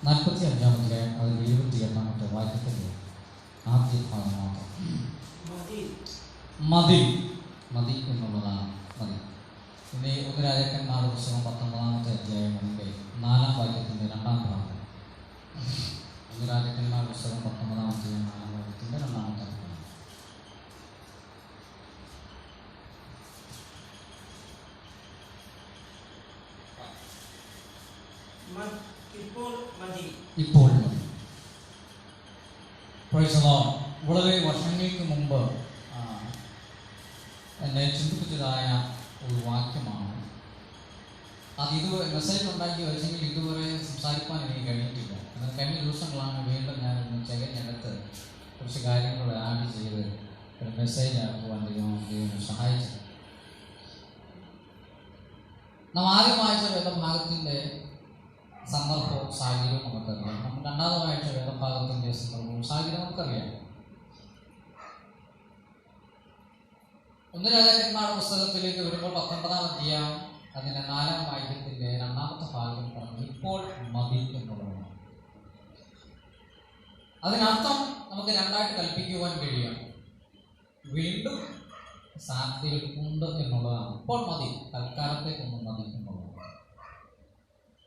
45-ാമത്തെ അതിൽ 28-ാമത്തെ വാക്യത്തിൻ്റെ ആദ്യ ഭാഗമാണ് മതി. മതി എന്നുള്ളതാണ് മതി. ഇനി 1 രാജാക്കന്മാരുടെ പുസ്തകം 19-ാമത്തെ അധ്യായങ്ങളുടെ 4-ാം വാക്യത്തിൻ്റെ 2-ാം ഭാഗം. 1 രാജാക്കന്മാരുടെ പുസ്തകം 19-ാമത്തെ 4-ാം വാക്യത്തിൻ്റെ 2-ാമത്തെ ഭാഗം. ഇപ്പോൾ മതി. Praise the Lord. വളരെ വർഷങ്ങൾക്ക് മുമ്പ് എന്നെ ചിന്തിപ്പിച്ചതായ ഒരു വാക്യമാണ്. അത് ഇതുവരെ മെസ്സേജ് ഉണ്ടാക്കി വെച്ചെങ്കിൽ ഇതുവരെ സംസാരിക്കാൻ എനിക്ക് കഴിഞ്ഞിട്ടില്ല. എന്നാൽ കഴിഞ്ഞ ദിവസങ്ങളാണ് വീണ്ടും ഞാനൊന്ന് ചകഞ്ഞെടുത്ത് കുറച്ച് കാര്യങ്ങൾ ആഡ് ചെയ്ത് ഒരു മെസ്സേജ് ആക്കുവാൻ ദൈവം സഹായിച്ചത്. നാം ആദ്യം വായിച്ച വേദഭാഗത്തിൻ്റെ സന്ദർഭവും സാഹചര്യവും നമുക്കറിയാം. നമ്മൾ രണ്ടാമത് വായിച്ച വേദഭാഗത്തിൻ്റെ സന്ദർഭവും സാഹചര്യം നമുക്കറിയാം. 1 രാജാക്കന്മാരുടെ പുസ്തകത്തിലേക്ക് വരുമ്പോൾ 19-ാം അധ്യായം അതിൻ്റെ 4-ാം വാക്യത്തിൻ്റെ 2-ാമത്തെ ഭാഗം പറഞ്ഞു ഇപ്പോൾ മതി എന്നുള്ളതാണ്. അതിനർത്ഥം നമുക്ക് രണ്ടായിട്ട് കൽപ്പിക്കുവാൻ കഴിയും. വീണ്ടും സാധ്യതകൾ ഉണ്ട് എന്നുള്ളതാണ്. ഇപ്പോൾ മതി, തൽക്കാലത്തേക്കൊന്നും മതി എന്നുള്ളതാണ്.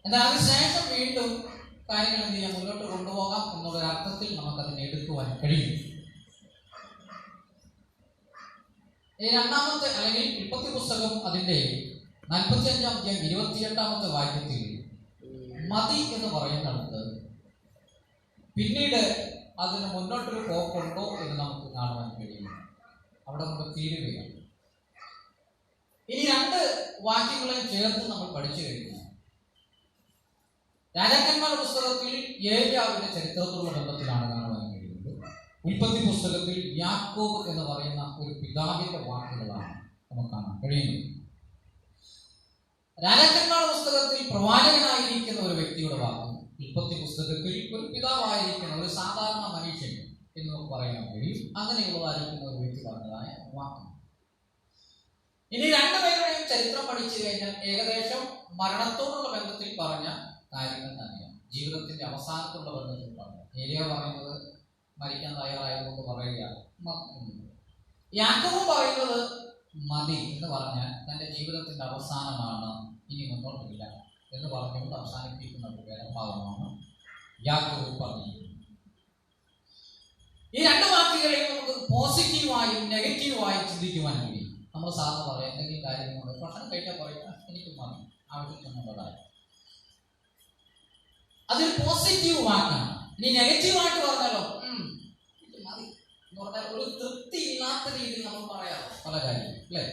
എന്നാൽ അതിനുശേഷം വീണ്ടും കാര്യങ്ങൾ എന്ത് ചെയ്യാം, മുന്നോട്ട് കൊണ്ടുപോകാം എന്നുള്ളൊരർത്ഥത്തിൽ നമുക്കതിനെ എടുക്കുവാൻ കഴിയും. ഈ 2-ാമത്തെ അല്ലെങ്കിൽ ഉൽപ്പത്തി പുസ്തകം അതിൻ്റെ 45-ാം അധ്യായം 28-ാമത്തെ വാക്യത്തിൽ മതി എന്ന് പറയുന്നിടത്ത് പിന്നീട് അതിന് മുന്നോട്ടൊരു പോക്കുണ്ടോ എന്ന് നമുക്ക് കാണുവാൻ കഴിയും. അവിടെ നമുക്ക് തീരുകയാണ്. ഇനി 2 വാക്യങ്ങളെയും ചേർത്ത് നമ്മൾ പഠിച്ചു കഴിഞ്ഞാൽ രാജാക്കന്മാരുടെ പുസ്തകത്തിൽ ഏലിയാവിന്റെ ചരിത്രത്തിലുള്ള ബന്ധത്തിലാണ് കാണുവാൻ കഴിയുന്നത്. ഉൽപ്പത്തി പുസ്തകത്തിൽ യാക്കോബ് എന്ന് പറയുന്ന ഒരു പിതാവിന്റെ വാക്കുകളാണ് നമുക്ക് കാണാൻ കഴിയുന്നത്. രാജാക്കന്മാരുടെ പുസ്തകത്തിൽ പ്രവാചകനായിരിക്കുന്ന ഒരു വ്യക്തിയുടെ വാക്കും ഉൽപ്പത്തി പുസ്തകത്തിൽ ഒരു പിതാവായിരിക്കുന്ന ഒരു സാധാരണ മനുഷ്യൻ എന്ന് നമുക്ക് പറയാൻ കഴിയും. അങ്ങനെയുള്ളതായിരിക്കുന്ന ഒരു വ്യക്തി പറഞ്ഞതായ വാക്കും. ഇനി 2 പേരുടെയും ചരിത്രം പഠിച്ചു കഴിഞ്ഞാൽ ഏകദേശം മരണത്തോടുള്ള ബന്ധത്തിൽ പറഞ്ഞ കാര്യങ്ങൾ തന്നെയാണ്. ജീവിതത്തിന്റെ അവസാനത്തുള്ള ബന്ധത്തിൽ പറഞ്ഞു. ഏലിയ പറയുന്നത് മരിക്കാൻ തയ്യാറായതുകൊണ്ട് പറയുക. യാക്കോബ് പറയുന്നത് മതി എന്ന് പറഞ്ഞാൽ തന്റെ ജീവിതത്തിന്റെ അവസാനമാണ്, ഇനി മുന്നോട്ടില്ല എന്ന് പറഞ്ഞുകൊണ്ട് അവസാനിപ്പിക്കുന്ന ഒരു വേദഭാഗമാണ് യാക്കോബ് പറഞ്ഞിരിക്കുന്നത്. ഈ 2 വാക്കുകളെയും നമുക്ക് പോസിറ്റീവായും നെഗറ്റീവായും ചിന്തിക്കുവാൻ കഴിയും. നമ്മൾ സാധാരണ പറയാം എന്തെങ്കിലും കാര്യങ്ങളുണ്ട്, ഭക്ഷണം കഴിക്കാൻ പറയുക എനിക്ക് മതി, ആവശ്യത്തിനുള്ളതായി. അതൊരു പോസിറ്റീവ് വാക്കാണ്. ഇനി നെഗറ്റീവായിട്ട് പറഞ്ഞാലോ ഇത് മതി എന്ന് പറഞ്ഞാൽ ഒരു തൃപ്തി ഇല്ലാത്ത രീതിയിൽ നമ്മൾ പറയാം പല കാര്യങ്ങളും അല്ലേ.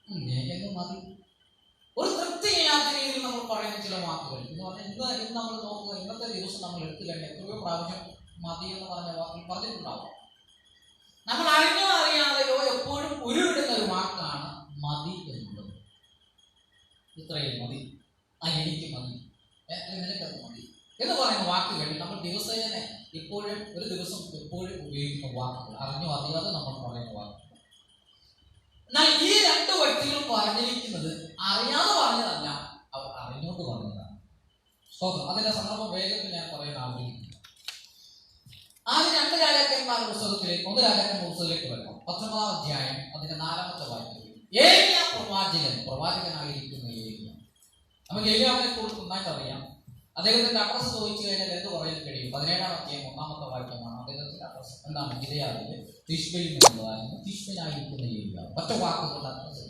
എനിക്കെന്ത് മതി, ഒരു തൃപ്തി ഇല്ലാത്ത രീതിയിൽ നമ്മൾ പറയുന്ന ചില വാക്കുകൾ എന്ന് പറഞ്ഞാൽ ഇന്ന് നമ്മൾ നോക്കുക, ഇന്നത്തെ ദിവസം നമ്മൾ എടുത്തു കഴിഞ്ഞാൽ എത്രയോ പ്രാവശ്യം മതി എന്ന് പറഞ്ഞ വാക്കിൽ പറഞ്ഞിട്ടുണ്ടാവും. നമ്മൾ അറിഞ്ഞോ അറിയാതെയോ എപ്പോഴും ഉരുവിടുന്ന ഒരു വാക്കാണ് മതി എന്നുള്ളത്. ഇത്രയും മതി, എനിക്ക് മതി, നിനക്കത് മതി എന്ന് പറയുന്ന വാക്കുകൾ നമ്മൾ ദിവസേന എപ്പോഴും ഒരു ദിവസം എപ്പോഴും ഉപയോഗിക്കുന്ന വാക്കുകൾ, അറിഞ്ഞോ അറിയാതെ നമ്മൾ പറയുന്ന വാക്കുകൾ. എന്നാൽ ഈ 2 വ്യക്തികളും പറഞ്ഞിരിക്കുന്നത് അറിയാതെ പറഞ്ഞതല്ല, അവർ അറിഞ്ഞുകൊണ്ട് പറഞ്ഞതാണ്. അതിന്റെ സന്ദർഭം വേഗത്തിൽ ഞാൻ പറയാൻ ആഗ്രഹിക്കുന്നു. ആദ്യം 2 രാജാക്കന്മാരുടെ പുസ്തകത്തിലേക്ക് 1 രാജാക്കന്മാരുടെ പുസ്തകത്തിലേക്ക് വരണം. 19-ാം അധ്യായം അതിന്റെ 4-ാമത്തെ വാക്യത്തിൽ ഏലിയ പ്രവാചകനായിരിക്കുന്ന ഏലിയ. നമുക്ക് ഏലിയാവിനെ കുറിച്ച് നന്നായിട്ട് അറിയാം. അദ്ദേഹത്തിന്റെ അഡ്രസ് ചോദിച്ചു കഴിഞ്ഞാൽ എന്ത് പറയാൻ കഴിയും? 17-ാം അധ്യായം 1-ാമത്തെ വാക്യമാണ് അദ്ദേഹത്തിന്റെ അഡ്രസ്. എന്താണ്? ഗിലെയാദിലെ തിശ്ബയിൽ നിന്നുള്ളതായിരുന്നു തിശ്ബനായിരിക്കുന്ന ഏലിയ. ഒറ്റ വാക്കുകളുടെ അഡ്രസ്.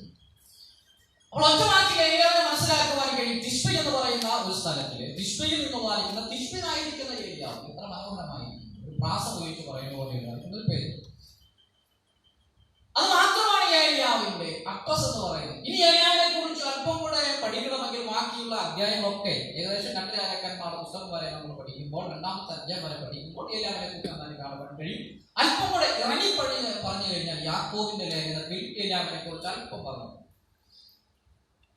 അപ്പോൾ ഒറ്റ വാക്കിൽ ഏലിയാവിനെ മനസ്സിലാക്കുവാൻ കഴിയും. തിശ്ബ എന്ന് പറയുന്ന ഒരു സ്ഥലത്തില് തിശ്ബയിൽ നിന്നുള്ളതായിരിക്കുന്ന തിശ്ബനായിരിക്കുന്ന ഏലിയ. എത്ര മനോഹരമായി ഒരു പ്രാസ ഉപയോഗിച്ച് പറയുന്ന പോലെയുള്ള പേര്. അത് മാത്രമാണ് ഏലിയാവിന്റെ അഡ്രസ് എന്ന് പറയുന്നത്. ഇനി ഏലിയാവിനെ കുറിച്ച് അല്പം കൂടെ പഠിക്കണമെങ്കിൽ ബാക്കിയുള്ള അധ്യായങ്ങളൊക്കെ ഏകദേശം 2 രാജാക്കന്മാരുടെ പുസ്തകം വരെ നമ്മൾ പഠിക്കുമ്പോൾ 2-ാമത്തെ അധ്യായം വരെ പഠിക്കുമ്പോൾ ഏലിയാവിനെ കുറിച്ച് നന്നായി കാണുവാൻ കഴിയും. അല്പം കൂടെ ഇറങ്ങി പറഞ്ഞു കഴിഞ്ഞാൽ യാക്കോബിന്റെ ലേഖനത്തിൽ ഏലിയാവിനെ കുറിച്ച് അല്പം പറഞ്ഞു.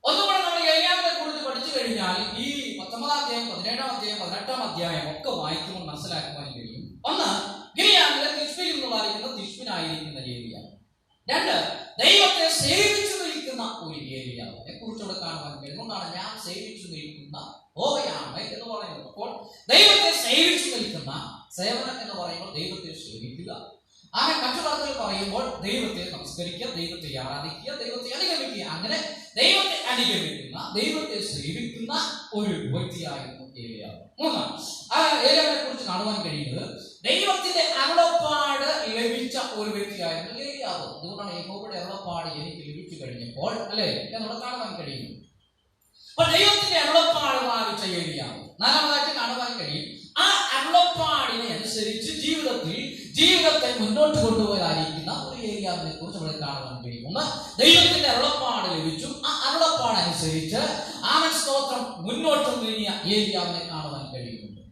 ഒന്നുകൂടെ നമ്മൾ ഏലിയാവിനെ കുറിച്ച് പഠിച്ചു കഴിഞ്ഞാൽ ഈ 19-ാം അധ്യായം 17-ാം അധ്യായം 18-ാം അധ്യായം ഒക്കെ വായിക്കുമ്പോൾ മനസ്സിലാക്കുവാൻ കഴിയും. ഒന്ന്, ഗിലെയാദിലെ തിശ്ബയിൽ നിന്നുള്ളതായിരിക്കുന്ന തിശ്ബനായിരിക്കുന്ന ഏലിയ. 2, ദൈവത്തെ സേവിച്ചു നിൽക്കുന്ന ഒരു ഏലിയാവിനെ കുറിച്ചുകൂടെ കാണുവാൻ കഴിയും. അതുകൊണ്ടാണ് ഞാൻ സേവിച്ചു നിൽക്കുന്ന ഓവയാണ് എന്ന് പറയുന്നത്. അപ്പോൾ ദൈവത്തെ സേവിച്ചു നിൽക്കുന്ന സേവനം എന്ന് പറയുമ്പോൾ ദൈവത്തെ സേവിക്കുക. അങ്ങനെ മറ്റു വാക്കുകൾ പറയുമ്പോൾ ദൈവത്തെ നമസ്കരിക്കുക, ദൈവത്തെ ആരാധിക്കുക, ദൈവത്തെ അനുഗമിക്കുക. അങ്ങനെ ദൈവത്തെ അനുഗമിക്കുന്ന, ദൈവത്തെ സേവിക്കുന്ന ഒരു വ്യക്തിയായിരുന്നു ഏലിയാവ്. മൂന്നാം ഏലിയാവിനെ കുറിച്ച് കാണുവാൻ കഴിയുന്നത് ദൈവത്തിന്റെ അരുളപ്പാട് ലഭിച്ച ഒരു വ്യക്തിയായിരുന്നു ഏലിയാവ്. അതുകൊണ്ടാണ് യഹോവയുടെ അരുളപ്പാട് എനിക്ക് ലഭിച്ചു കഴിഞ്ഞപ്പോൾ അല്ലെ നമ്മൾ കാണുവാൻ കഴിയുന്നു. അപ്പൊ ദൈവത്തിന്റെ അരുളപ്പാട് ഭാവിച്ച ഏലിയാവ്. നാലാമതായിട്ട് കാണുവാൻ കഴിയും ആ അരുളപ്പാടിനെ അനുസരിച്ച് ജീവിതത്തെ മുന്നോട്ട് കൊണ്ടുപോകാനിരിക്കുന്ന ഒരു ഏലിയാവിനെ കുറിച്ച് ഇവിടെ കാണുവാൻ കഴിയും. ഒന്ന്, ദൈവത്തിന്റെ അരുളപ്പാട് ലഭിച്ചു, ആ അരുളപ്പാട് അനുസരിച്ച് ആമേൻ സ്തോത്രം മുന്നോട്ട് നീങ്ങിയ ഏലിയാവിനെ കാണുവാൻ കഴിയുന്നുണ്ട്.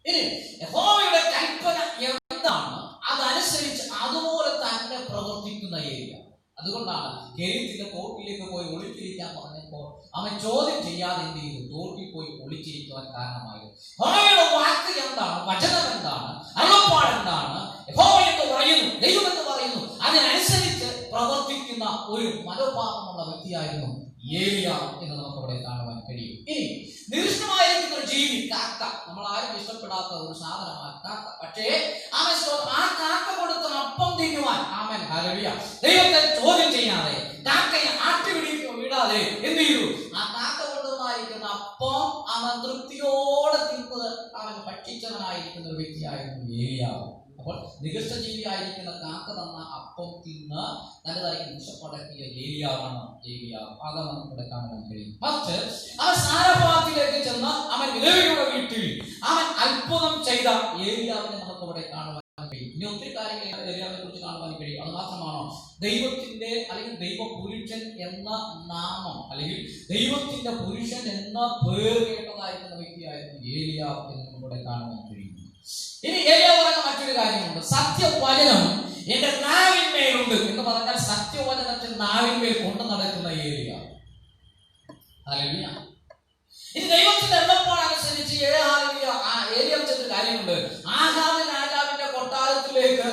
ഇനി യഹോവയുടെ കൽപ്പന എന്താണ് അതനുസരിച്ച് അതുപോലെ തന്നെ പ്രവർത്തിക്കുന്ന ഏലിയ. അതുകൊണ്ടാണ് കെരീത്തിന്റെ തോട്ടിലേക്ക് പോയി ഒളിച്ചിരിക്കാൻ പറഞ്ഞപ്പോൾ അവൻ ചോദ്യം ചെയ്യാതെ എന്ത് ചെയ്തു? തോട്ടിൽ പോയി ഒളിച്ചിരിക്കുവാൻ കാരണമായത് യഹോവയുടെ വാക്ക് എന്താണ്, വചനം എന്താണ്, അരുളപ്പാട് എന്താണ്, യഹോവ എന്ന് പറയുന്നു, ദൈവം എന്ന് പറയുന്നു, അതിനനുസരിച്ച് പ്രവർത്തിക്കുന്ന ഒരു മനോഭാവമുള്ള വ്യക്തിയായിരുന്നു ഏലിയ എന്ന് നമുക്ക് ഇവിടെ കാണുവാൻ കഴിയും. ഇനി നിരുഷ്ണമായിരിക്കുന്ന ഒരു ജീവി കാക്ക, നമ്മൾ ആരും ഇഷ്ടപ്പെടാത്ത ഒരു സാധനമാണ് കാക്ക. പക്ഷേ ആ കാക്ക കൊടുത്ത അപ്പം തിന്നുവാൻ ആമൻ ഹല്ലേലൂയ ദൈവത്തെ ചോദ്യം ചെയ്യാതെ, കാക്കയെ വിടാതെ എന്ത് ചെയ്തു? ആ കാക്ക കൊണ്ടുവന്നായിരിക്കുന്ന അപ്പം അവൻ തൃപ്തിയോടെ തിന്നത് അവൻ ഭക്ഷിച്ചവനായിരിക്കുന്ന ഒരു വ്യക്തിയായിരുന്നു ഏലിയാവ്. അപ്പോൾ നികൃഷ്ടജീവിയായിരിക്കുന്ന കാക്ക തന്ന അപ്പം തിന്ന് നല്ലതായി വിഷപ്പടക്കിയ ഏലിയാവാണ് ഏലിയാവ്. അതാണ് നമുക്കിവിടെ കാണാൻ കഴിയും. മറിച്ച് അവൻ സാരഫാത്തിലേക്ക് ചെന്ന് അവൻ ലേവിയുടെ വീട്ടിൽ അവൻ അത്ഭുതം ചെയ്ത ഏലിയാവിനെ നമുക്കിവിടെ കാണുവാൻ കഴിയും. ഇനി ഒത്തിരി കാര്യങ്ങൾ ഏലിയാവിനെ കുറിച്ച് കാണുവാൻ കഴിയും. അത് മാത്രമാണോ? ദൈവത്തിന്റെ അല്ലെങ്കിൽ ദൈവപുരുഷൻ എന്ന നാമം അല്ലെങ്കിൽ ദൈവത്തിന്റെ പുരുഷൻ എന്ന പേര് കേട്ടതായിരിക്കുന്ന വ്യക്തിയായിരുന്നു ഏലിയാവ് എന്ന് നമുക്കിവിടെ കാണുവാൻ കഴിയും. ഇനി ഏലിയാവ് പറയുന്ന മറ്റൊരു കാര്യമുണ്ട്. സത്യവചനം എന്റെ നാവിന്മേലുണ്ട് എന്ന് പറഞ്ഞാൽ സത്യവചനത്തിൽ നാവിന്മേൽ കൊണ്ടു നടക്കുന്ന ഏലിയ. ഹല്ലേലൂയ. ഇനി ദൈവത്തിന്റെ അരുളപ്പാട് അനുസരിച്ച് ഏലിയാവ് ചെയ്ത കാര്യമുണ്ട്. ആഹാബ് രാജാവിന്റെ കൊട്ടാരത്തിലേക്ക്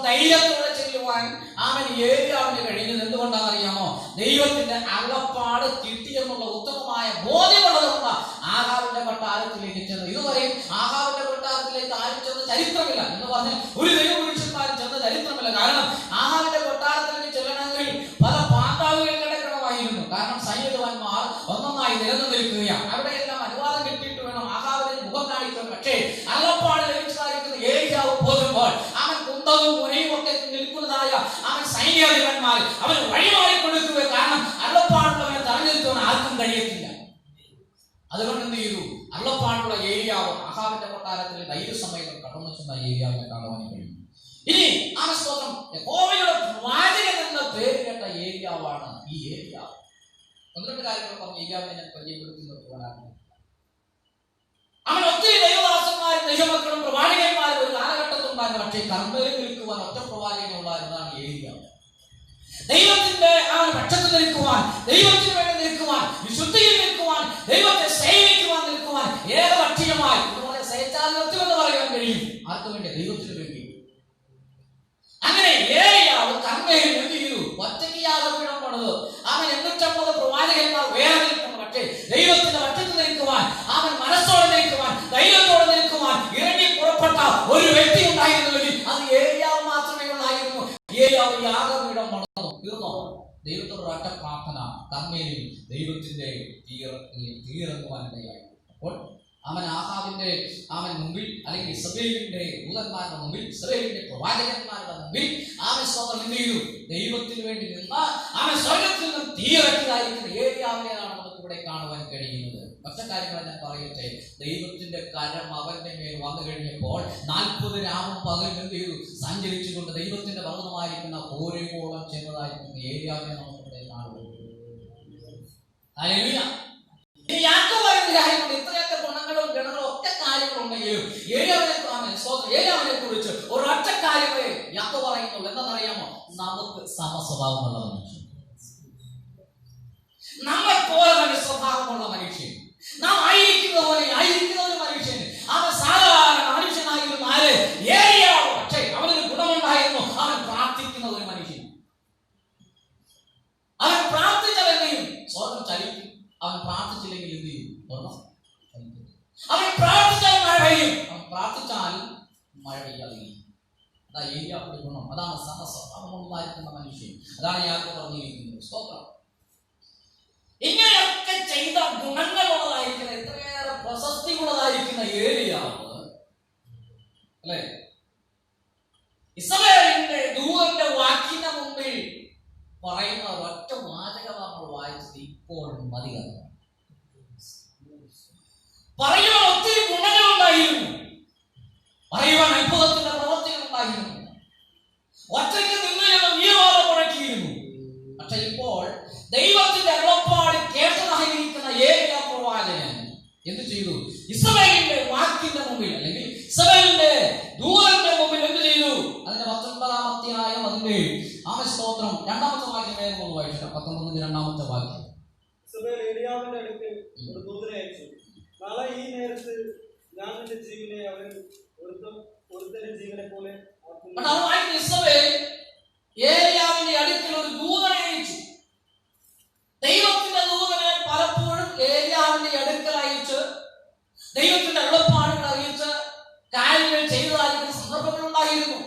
ധൈര്യത്തോടെ ചെല്ലുവാൻ അവൻ ഏലിയാവിന് കഴിഞ്ഞത് എന്തുകൊണ്ടാണെന്ന് അറിയാമോ? ദൈവത്തിന്റെ അരുളപ്പാട് കിട്ടിയെന്നുള്ള ഉത്തമമായ ബോധ്യമുള്ളതുകൊണ്ട് ആഹാബിന്റെ കൊട്ടാരത്തിലേക്ക് ചെന്നു. ഇതുവരെയും ആഹാബിന്റെ കൊട്ടാരത്തിലേക്ക് ആരും ചെന്ന ചരിത്രമില്ല എന്ന് പറഞ്ഞാൽ ഒരു ദൈവപുരുഷന്മാരും ചെന്ന ചരിത്രമില്ല. കാരണം ആഹാബിന്റെ കൊട്ടാരത്തിലേക്ക് ചെല്ലണമെങ്കിൽ പല പാതാവുകൾ കിടക്കണമായിരുന്നു. കാരണം സൈനികന്മാർ ഒന്നൊന്നായി നിരന്നു നിൽക്കുകയാണ്. അവിടെയെല്ലാം അനുവാദം കിട്ടിയിട്ട് വേണം ആഹാബിന്റെ മുഖം കാണിക്കാൻ. പക്ഷേ അരുളപ്പാട് ലഭിച്ചതായിരിക്കുന്ന ഏലിയാവ് പോകുമ്പോൾ അവൻ കുന്തവും മുനയും ഒക്കെ നിൽക്കുന്നതായ അവൻ സൈനികന്മാർ അവൻ വഴിമാറി കൊടുക്കുക. കാരണം അരുളപ്പാടുള്ളവനെ തടഞ്ഞു നിർത്തുവാൻ ആർക്കും കഴിയത്തില്ല. അതുകൊണ്ട് എന്ത് ചെയ്തു? അരുളപ്പാടുള്ള ഏലിയാവ് ആഹാബിന്റെ കൊട്ടാരത്തിൽ ധൈര്യസമയത്ത് കടന്നു ചെന്ന ഏലിയാവിനെ കാണുവാൻ കഴിയും. ഇനി ആ സ്തോത്രം യഹോവയുടെ പ്രവാചകൻ എന്ന പേര് കേട്ട ഏലിയാവാണ് ഈ ഏലിയാവ്. ഒന്ന് രണ്ട് കാര്യങ്ങൾ പറഞ്ഞ് ഏലിയാവിനെ ഞാൻ പരിചയപ്പെടുത്തി നിർത്തുവാനാണ്. അവൻ ഒത്തിരി ദൈവദാസന്മാരും ദൈവമക്കളും പ്രവാചകന്മാരും ഒരു കാലഘട്ടത്തുണ്ടായിരുന്നു. പക്ഷേ കർമ്മയിൽ നിൽക്കുവാൻ ഒറ്റ പ്രവാചകനുള്ളതാണ് ഏലിയാവ്. ദൈവത്തിന്റെ ആ പക്ഷത്ത് നിൽക്കുവാൻ, ദൈവത്തിന് വേണ്ടി നിൽക്കുവാൻ, വിശുദ്ധിയിൽ നിൽക്കുവാൻ, ദൈവത്തെ സേവിക്കുവാൻ നിൽക്കുവാൻ ഏകപക്ഷീയമായി ഇതുപോലെ സേച്ചാധിപത്യമെന്ന് പറയാൻ കഴിയും. ആർക്കു വേണ്ടി? ദൈവത്തിന് വേണ്ടി. അങ്ങനെ ഏലിയാവ് കർമ്മയിൽ എന്ത് ചെയ്തു? ഒറ്റയ്ക്ക് യാഗപീഠം പണിത് അവൻ 850 പ്രവാചകന്മാർ വേറെ നിൽക്കുന്നു. പക്ഷേ ദൈവത്തിന്റെ പക്ഷത്ത് നിൽക്കുവാൻ, അവൻ മനസ്സോടെ നിൽക്കുവാൻ, ധൈര്യത്തോടെ നിൽക്കുവാൻ ഇറങ്ങി പുറപ്പെട്ട ഒരു വ്യക്തി ഉണ്ടായിരുന്നുവെങ്കിൽ അത് ഏലിയാവ് മാത്രമേ ഉള്ളായിരുന്നു. ഏലിയാവ് യാഗപീഠം പണിതു. തീർന്നോ? ദൈവത്തോട് ഒറ്റ പ്രാർത്ഥന കർമ്മേലിൽ ദൈവത്തിന്റെ തീയിറങ്ങുവാനിടയായി. അപ്പോൾ അവൻ ആഹാബിന്റെ മുമ്പിൽ അല്ലെങ്കിൽ ഇസ്രായേലിന്റെ ദൂതന്മാരുടെ മുമ്പിൽ, ഇസ്രായേലിന്റെ പ്രവാചകന്മാരുടെ മുമ്പിൽ അവൻ സ്വന്തം എന്ത് ചെയ്തു? ദൈവത്തിന് വേണ്ടി നിന്ന അവൻ സ്വർഗത്തിൽ നിന്നും തീയിറക്കിയതായിരിക്കുന്ന ഏലിയാവിനെയാണ് നമുക്ക് ഇവിടെ കാണുവാൻ കഴിയുന്നത്. മറ്റു കാര്യങ്ങൾ ഞാൻ പറയട്ടെ. ദൈവത്തിന്റെ കരം അവന്റെ മേൽ വന്നു കഴിഞ്ഞപ്പോൾ 40 രാവും പകലും എന്ത് ചെയ്തു? സഞ്ചരിച്ചുകൊണ്ട് ദൈവത്തിന്റെ പർവ്വതമായിരിക്കുന്ന ഓരോളം ചെന്നതായിരിക്കുന്ന ഏലിയാവിനെ നമുക്ക് ഇവിടെ കാണുന്നത്. ഹല്ലേലൂയ. ഇനി യാക്കോബ് പറയുന്ന കാര്യമുണ്ട്. ഇത്രയൊക്കെ ഗുണങ്ങളും ഗണങ്ങളും ഒക്കെ കാര്യങ്ങളുണ്ടെങ്കിലും ഏലിയാവിനെ കുറിച്ച് ഒരൊറ്റ കാര്യമേ യാക്കോബ് പറയുന്നുള്ളൂ. എന്താണെന്നറിയാമോ? നമുക്ക് സമസ്വഭാവമുള്ള മനുഷ്യൻ, നമ്മളെ പോലെ തന്നെ സ്വഭാവമുള്ള മനുഷ്യൻ, നാം ആയിരിക്കുന്ന പോലെ ആയിരിക്കുന്ന ഒരു മനുഷ്യൻ. അവൻ സാധാരണ മനുഷ്യനായിരുന്നു. ആര്? ഏലിയാവ്. പക്ഷേ അവനൊരു ഗുണമുണ്ടായിരുന്നു. അവൻ പ്രാർത്ഥിക്കുന്ന ഒരു മനുഷ്യൻ. അവൻ പ്രാർത്ഥിച്ചാൽ എന്ത് ചെയ്യും? സ്വർഗം ചലിക്കും. അവൻ പ്രാർത്ഥിച്ചില്ലെങ്കിൽ എന്ത് ചെയ്യും? അവൻ പ്രാർത്ഥിച്ചാൽ മഴ പെയ്യും, അവൻ പ്രാർത്ഥിച്ചാൽ മഴ പെയ്യാതിരിക്കും. അതാ ഏലിയാവിന്റെ ഗുണം, അതാണ് സമസ്വഭാവമുള്ളതായിരിക്കുന്ന മനുഷ്യൻ. അതാണ് യാക്കോബ് പറഞ്ഞിരിക്കുന്നത്. സ്തോത്രം. ഇങ്ങനെയൊക്കെ ചെയ്ത ഗുണങ്ങളുള്ളതായിരിക്കുന്ന, എത്രയേറെ പ്രശസ്തിയുള്ളതായിരിക്കുന്ന ഏലിയാവ് അല്ലെ, ഇസ്രായേലിന്റെ ദൂതന്റെ വാക്കിന്റെ മുമ്പിൽ പറയുന്ന ഒരൊറ്റ വാചകമാണ് നമ്മൾ വായിച്ചത്, ഇപ്പോൾ മതി. പറയുവാൻ ഒത്തിരി ഗുണങ്ങളുണ്ടായിരുന്നു, പറയുവാൻ അത്ഭുതത്തിന്റെ പ്രവർത്തികൾ ഉണ്ടായിരുന്നു, ഒറ്റയ്ക്ക് നിന്ന് വീരവാദം മുഴക്കിയിരുന്നു. പക്ഷെ ഇപ്പോൾ ദൈവത്തിന്റെ അരുളപ്പാട് കേട്ടതായിരിക്കുന്ന ഏലിയ പ്രവാചകൻ എന്ത് ചെയ്തു? ഇസ്രായേലിന്റെ വാക്കിന്റെ മുമ്പിൽ, അല്ലെങ്കിൽ ഇസ്രായേലിന്റെ ദൂതന്റെ മുമ്പിൽ എന്ത് ചെയ്തു? അതിന്റെ 19-ാം അധ്യായം അതിന്റെ സ്തോത്രം 2-ാമത്തെ വാക്യം വേഗം ഒന്ന് വായിച്ചു. 19-ന്റെ 2-ാമത്തെ വാക്യം. ഇസ്രായേൽ ഏലിയാവിന്റെ അടുക്കൽ ഒരു ദൂതനെ അയച്ചു, നാളെ ഈ നേരത്ത് ഞാൻ നിന്റെ ജീവനെ അവരിൽ ഒരുത്തന്റെ ജീവനെ പോലെ ആക്കും. ഇസ്രായേൽ ഏലിയാവിന്റെ അടുക്കൽ ഒരു ദൂതനെ അയച്ചു. ദൈവത്തിന്റെ ദൂതനെ പലപ്പോഴും ഏലിയാവിന്റെ അടുക്കൽ അയച്ച് ദൈവത്തിന്റെ അരുളപ്പാടുകൾ അറിയിച്ച് കാര്യങ്ങൾ ചെയ്തതായിരിക്കുന്ന സന്ദർഭങ്ങൾ ഉണ്ടായിരുന്നു,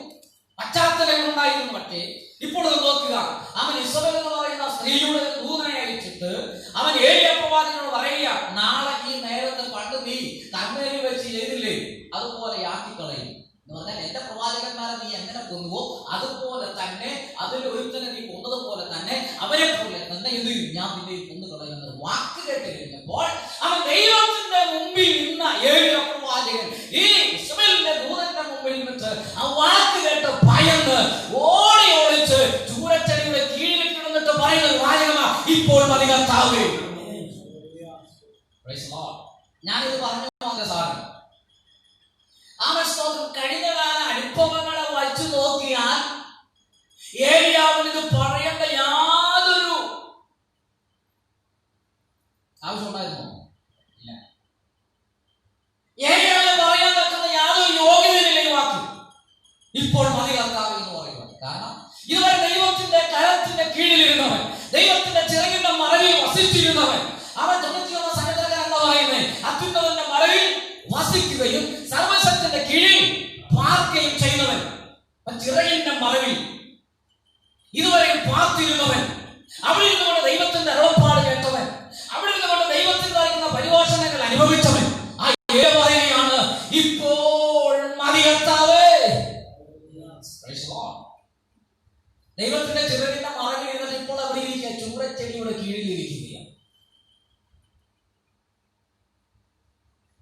പശ്ചാത്തലങ്ങൾ ഉണ്ടായിരുന്നു. പക്ഷേ ഇപ്പോൾ നോക്കുക, അവൻ ഇസബേൽ എന്ന് പറയുന്ന സ്ത്രീയുടെ ദൂതനെ അയച്ചിട്ട് അവൻ ഏലിയ പ്രവാചകനോട് പറയുക, നാളെ ഈ നേരത്തെ പണ്ട് നീ കർമ്മേലിൽ വെച്ച് ചെയ്തില്ലേ, അതുപോലെ ആക്കിക്കളയും എന്ന് പറഞ്ഞാൽ എന്റെ പ്രവാചകന്മാരെ നീ എങ്ങനെ കൊന്നുവോ അതുപോലെ തന്നെ, അതിൽ ഒരുത്തനെ നീ കൊന്നതുപോലെ തന്നെ അവരെ പോലെ തന്നെ എന്ത് ചെയ്യും, ഞാൻ നിന്നെ കൊന്നു കളയുന്നത് വാക്ക് കേട്ട് കഴിഞ്ഞപ്പോൾ അവൻ ദൈവത്തിന്റെ മുമ്പിൽ നിന്ന ഏലിയ പ്രവാചകൻ ഈ ഇസ്രായേലിന്റെ ദൂതന്റെ മുമ്പിൽ നിന്നിട്ട് ആ വാക്ക് കേട്ട് ഭയന്ന് ഓടി ഓടിച്ച് ചൂരച്ചെടിയുടെ കീഴിൽ കിടന്നിട്ട് പറയുന്നത് വാചകമാ, ഇപ്പോൾ മതി കർത്താവേ. ഞാനിത് പറഞ്ഞു വന്ന സാധനം കഴിഞ്ഞകാല അനുഭവങ്ങളെ വച്ചു നോക്കിയാൽ ഏലിയാവിന് ഇത് പറയേണ്ട യാതൊരു ആവശ്യമുണ്ടായിരുന്നോ? ഇല്ല. ഏലിയാവിന് പറയാൻ തക്കുന്ന യാതൊരു യോഗ്യതയില്ല ഈ വാക്ക്, ഇപ്പോൾ മതി കർത്താവേ എന്ന് പറയുന്നത്. കാരണം ഇതുവരെ ദൈവത്തിന്റെ കരത്തിന്റെ കീഴിലിരുന്നവൻ, ദൈവത്തിന്റെ ചിറകിന്റെ മറവിൽ വസിച്ചിരുന്നവൻ, അവൻ ജനജീവന സംഘടന എന്ന് പറയുന്നത് അത്യുന്നതന്റെ മറവിൽ വസിക്കുകയും സർവശക്തന്റെ കീഴിൽ പാർക്കുകയും ചെയ്യുന്നവൻ, ചിറകിന്റെ മറവിൽ ഇതുവരെ പാർത്തിരുന്നവൻ, അവിടെ നിന്നുകൊണ്ട് ദൈവത്തിന്റെ അരുളപ്പാട് കേട്ടവൻ, അവിടെ നിന്നുകൊണ്ട് ദൈവത്തിന്റെ പരിപോഷണങ്ങൾ അനുഭവിച്ചവൻ, ആ പറയുകയാണ്, ഇപ്പോൾ മതി കർത്താവേ. ദൈവത്തിന്റെ ചിറകിന്റെ മറവിൽ ഇരുന്നിട്ട് ഇപ്പോൾ അവിടെ ഇരിക്കുക, ചൂരച്ചെടിയുടെ കീഴിൽ ഇരിക്കുകയാണ്.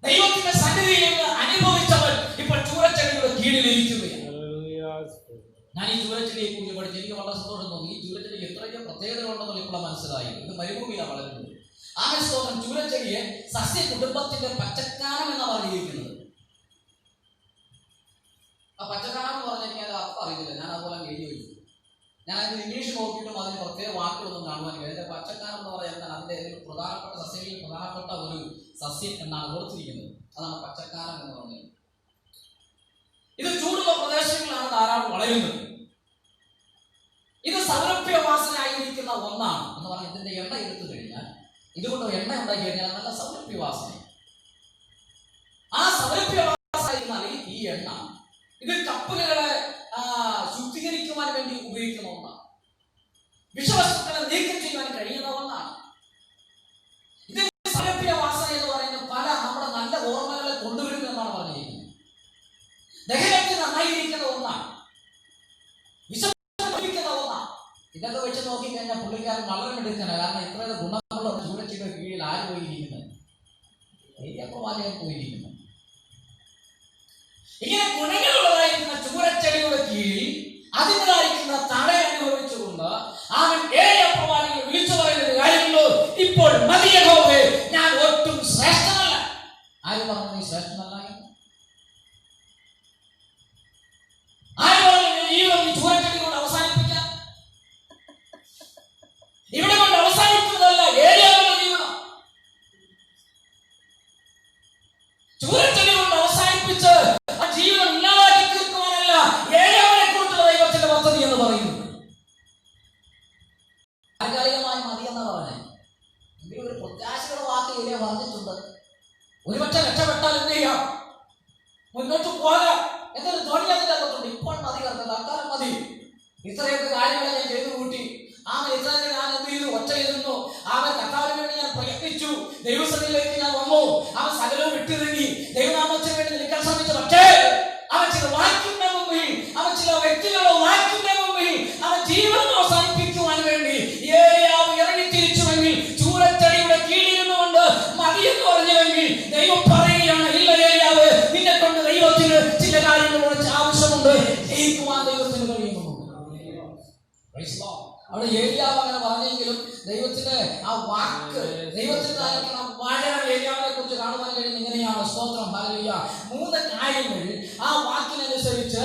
ദൈവത്തിന്റെ സന്നിധിയിൽ നിന്ന് അനുഭവിച്ചവൻ ഇപ്പോൾ ചൂരച്ചെടിയുടെ കീഴിൽ ഇരിക്കുകയാണ്. ഞാൻ ഈ ചൂരച്ചെടിയെ കുറിച്ച് പഠിച്ച് എനിക്ക് വളരെ സന്തോഷം തോന്നി. ഈ ചൂരച്ചെടിക്ക് എത്രയൊക്കെ പ്രത്യേകതകളുണ്ടെന്ന് ഇപ്പോൾ മനസ്സിലായി. ഇത് മരുഭൂമിയിലാണ് വളരുന്നത്. ആ സ്തോത്രം ചൂരച്ചെടിയെ സസ്യ കുടുംബത്തിന്റെ പച്ചക്കാനം എന്ന് പറഞ്ഞിരിക്കുന്നത്. ആ പച്ചക്കാനം എന്ന് പറഞ്ഞാൽ എനിക്ക് അത് അർത്ഥം അറിയില്ല, ഞാൻ അതുപോലെ എഴുതി വെച്ചു. ഞാൻ അതിന് ഇംഗ്ലീഷ് നോക്കിയിട്ടും അതിന് പ്രത്യേക വാക്കുകളൊന്നും കാണുവാൻ കഴിയും. അതിന്റെ പച്ചക്കാനം എന്ന് പറയുന്നത് അതിന്റെ ഏതെങ്കിലും പ്രധാനപ്പെട്ട സസ്യങ്ങളിൽ പ്രധാനപ്പെട്ട ഒരു സസ്യം എന്നാണ് ഓർത്തിരിക്കുന്നത്. അതാണ് പച്ചക്കാരം എന്ന് പറഞ്ഞത്. ഇത് ചൂടുള്ള പ്രദേശങ്ങളിലാണ് ധാരാളം വളരുന്നത്. ഇത് സൗരഭ്യവാസനായിരിക്കുന്ന ഒന്നാണ് എന്ന് പറഞ്ഞാൽ ഇതിന്റെ എണ്ണ എടുത്തു കഴിഞ്ഞാൽ, ഇതുകൊണ്ട് എണ്ണ ഉണ്ടാക്കി കഴിഞ്ഞാൽ നല്ല സൗരഭ്യവാസന. ആ സൗരഭ്യവാസന ഈ എണ്ണ ഇത് കപ്പലുകളെ ശുദ്ധീകരിക്കുവാൻ വേണ്ടി ഉപയോഗിക്കുന്ന ഒന്നാണ്. വിഷവസ്തുക്കളെ നീക്കം ചെയ്യുവാൻ കഴിയുന്ന ഒന്നാണ്. ഇത് സൗരഭ്യവാസന എന്ന് പറയുന്നത് പല നമ്മുടെ നല്ല ഓർമ്മകളെ കൊണ്ടുവരുന്നു എന്നാണ് പറഞ്ഞിരിക്കുന്നത്. ദഹനത്തിന് നന്നായിരിക്കുന്ന ഒന്നാണ്, വിഷമിക്കുന്ന ഒന്നാണ്. ഇതൊക്കെ വെച്ച് നോക്കിക്കഴിഞ്ഞാൽ പുള്ളിക്കാരൻ വളരെ എടുക്കണം. കാരണം ഇത്രയും ഗുണമുള്ള ചൂരച്ചെടിയുടെ കീഴിൽ ആര് പോയിരിക്കുന്നത്? ഏലിയാപ്രവാചകൻ പോയിരിക്കുന്നു. ഇങ്ങനെ ഗുണങ്ങളുള്ളതായിരിക്കുന്ന ചൂരച്ചെടിയുടെ കീഴിൽ അതിൻ്റെതായിരിക്കുന്ന തടയ അനുഭവിച്ചുകൊണ്ട് അവൻ ഏലിയാപ്രവാചകനെ വിളിച്ചു പറയുന്നത് കാര്യമുള്ളൂ, ഇപ്പോൾ മതി യഹോവേ, ഞാൻ ഒട്ടും ശ്രേഷ്ഠനല്ല. ആര് പറഞ്ഞു നീ ശ്രേഷ്ഠനല്ല? ആര് പറഞ്ഞു ജീവിതം ചൂരച്ചെടി കൊണ്ട് അവസാനിപ്പിക്കാം? ഇവിടെ കൊണ്ട് അവസാനിക്കുന്നതല്ല ഏലിയാവിന്റെ ജീവിതം. ചൂരച്ചെടി കൊണ്ട് അവസാനിപ്പിച്ച് ആ ജീവിതം ഇല്ലാതാക്കി തീർക്കുവാനല്ല ഏലിയാവിനെ കുറിച്ചുള്ള ദൈവത്തിന്റെ പദ്ധതി എന്ന് പറയുന്നത്. താൽക്കാലികമായി മതി എന്നാ പറഞ്ഞേ. എങ്കിലും ഒരു പ്രത്യാശയുടെ വാക്ക് ഏലിയ പറഞ്ഞിട്ടുണ്ട്. ഒരുപക്ഷെ രക്ഷപ്പെട്ടാൽ എന്ത് മുന്നോട്ട് പോകാം എന്നൊരു ധ്വനി അതിൻ്റെ അകത്തുണ്ട്. ഇപ്പോൾ മതി കർത്താവേ, തൽക്കാലം മതി, ഇത്രയൊക്കെ കാര്യങ്ങൾ ഞാൻ ചെയ്തു കൂട്ടി. ഇത്രയൊക്കെ ഞാൻ എന്ത് ചെയ്തു, ഒറ്റ ഇരുന്നു. കർത്താവിന് വേണ്ടി ഞാൻ പ്രയത്നിച്ചു, ദൈവസന്നിധിയിലേക്ക് ഞാൻ വന്നു. സകലവും വിട്ടിറങ്ങി ദൈവനാമത്തിന് വേണ്ടി നിൽക്കാൻ ശ്രമിച്ചു. പക്ഷേ ചില വാക്കിന്റെ മുമ്പിൽ, ചില വ്യക്തികളുടെ വാക്കിന്റെ മുമ്പിൽ ജീവൻ അവസാനിപ്പിക്കുവാൻ വേണ്ടി ഇറങ്ങി തിരിച്ചുവെങ്കിൽ, ചൂരച്ചെടിയുടെ കീഴിരുന്നുകൊണ്ട് മതിയെന്ന് പറഞ്ഞുവെങ്കിൽ, ദൈവം പറയുകയാണ്, ഇല്ല ഏലിയാവ്, നിന്നെ കൊണ്ട് ദൈവത്തിന് ചില കാര്യങ്ങളോട് ആവശ്യമുണ്ട്, ജയിക്കുവാൻ ദൈവത്തിന് കഴിയുന്നു. അവിടെ ഏലിയാവ് അങ്ങനെ പറഞ്ഞെങ്കിലും ദൈവത്തിന്റെ ആ വാക്ക്, ദൈവത്തിന്റെ വചനം ഏലിയാവിനെ കുറിച്ച് കാണുവാൻ കഴിയുന്നത് ഇങ്ങനെയാണ്. സ്തോത്രം, ഹല്ലേലൂയ. 3 കാര്യങ്ങൾ ആ വാക്കിനനുസരിച്ച്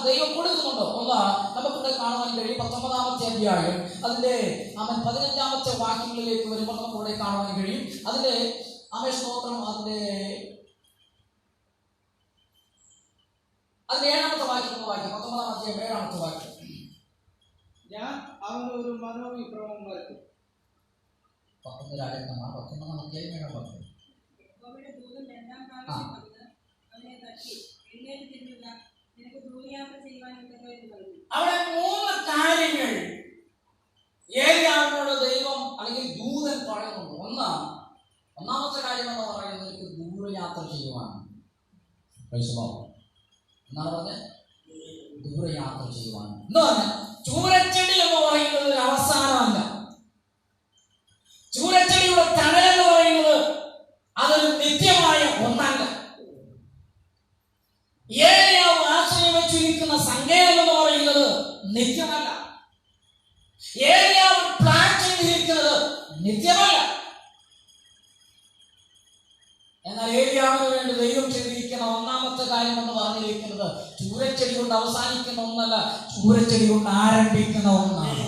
ദൈവം കൊടുക്കുന്നുണ്ട്. ഒന്ന് നമുക്കിവിടെ കാണുവാൻ കഴിയും. 19-ാമത്തെ അധ്യായം അതിന്റെ 15-ാമത്തെ വാക്യങ്ങളിലേക്ക് വരുമ്പോൾ നമുക്കിവിടെ കാണുവാൻ കഴിയും. അതിന്റെ സ്തോത്രം, അതിന്റെ 7-ാമത്തെ വാക്യം, 19-ാം അധ്യായം 7-ാമത്തെ വാക്യം. ഞാൻ അവന് ഒരു മനോവിഭ്രമം വരുത്തും. 19-ാം അധ്യായം 7-ാം വാക്യം. അവിടെ 3 കാര്യങ്ങൾ ഏലിയാവിനോട് ദൈവം അല്ലെങ്കിൽ ദൂതൻ പറയുന്നുണ്ട്. ഒന്നാമത്തെ കാര്യം എന്ന് പറയുന്നത് ദൂരയാത്ര ചെയ്യുവാൻ. എന്നാണ് പറഞ്ഞത്, ദൂരയാത്ര ചെയ്യുവാൻ. എന്ന് പറഞ്ഞാൽ ചൂരച്ചെടി എന്ന് പറയുന്നത് ഒരു അവസാനമല്ല. ചൂരച്ചെടിയുടെ തണൽ എന്ന് പറയുന്നത് അതൊരു നിത്യമായ ഒന്നല്ല. ഏലിയാവ് ആശ്രയം വെച്ചിരിക്കുന്ന സങ്കേതം എന്ന് പറയുന്നത് നിത്യമല്ല. ഏലിയാവ് പ്ലാൻ ചെയ്തിരിക്കുന്നത് നിത്യമല്ല. എന്നാൽ ഏലിയാവിന് വേണ്ടി ദൈവം ചെയ്തിരിക്കുന്ന ഒന്നാമത്തെ കാര്യം എന്ന് പറഞ്ഞിരിക്കുന്നത് ചൂരച്ചെടി കൊണ്ട് അവസാനിക്കുന്ന ഒന്നല്ല, ചൂരച്ചെടി കൊണ്ട് ആരംഭിക്കുന്ന ഒന്നാണ്.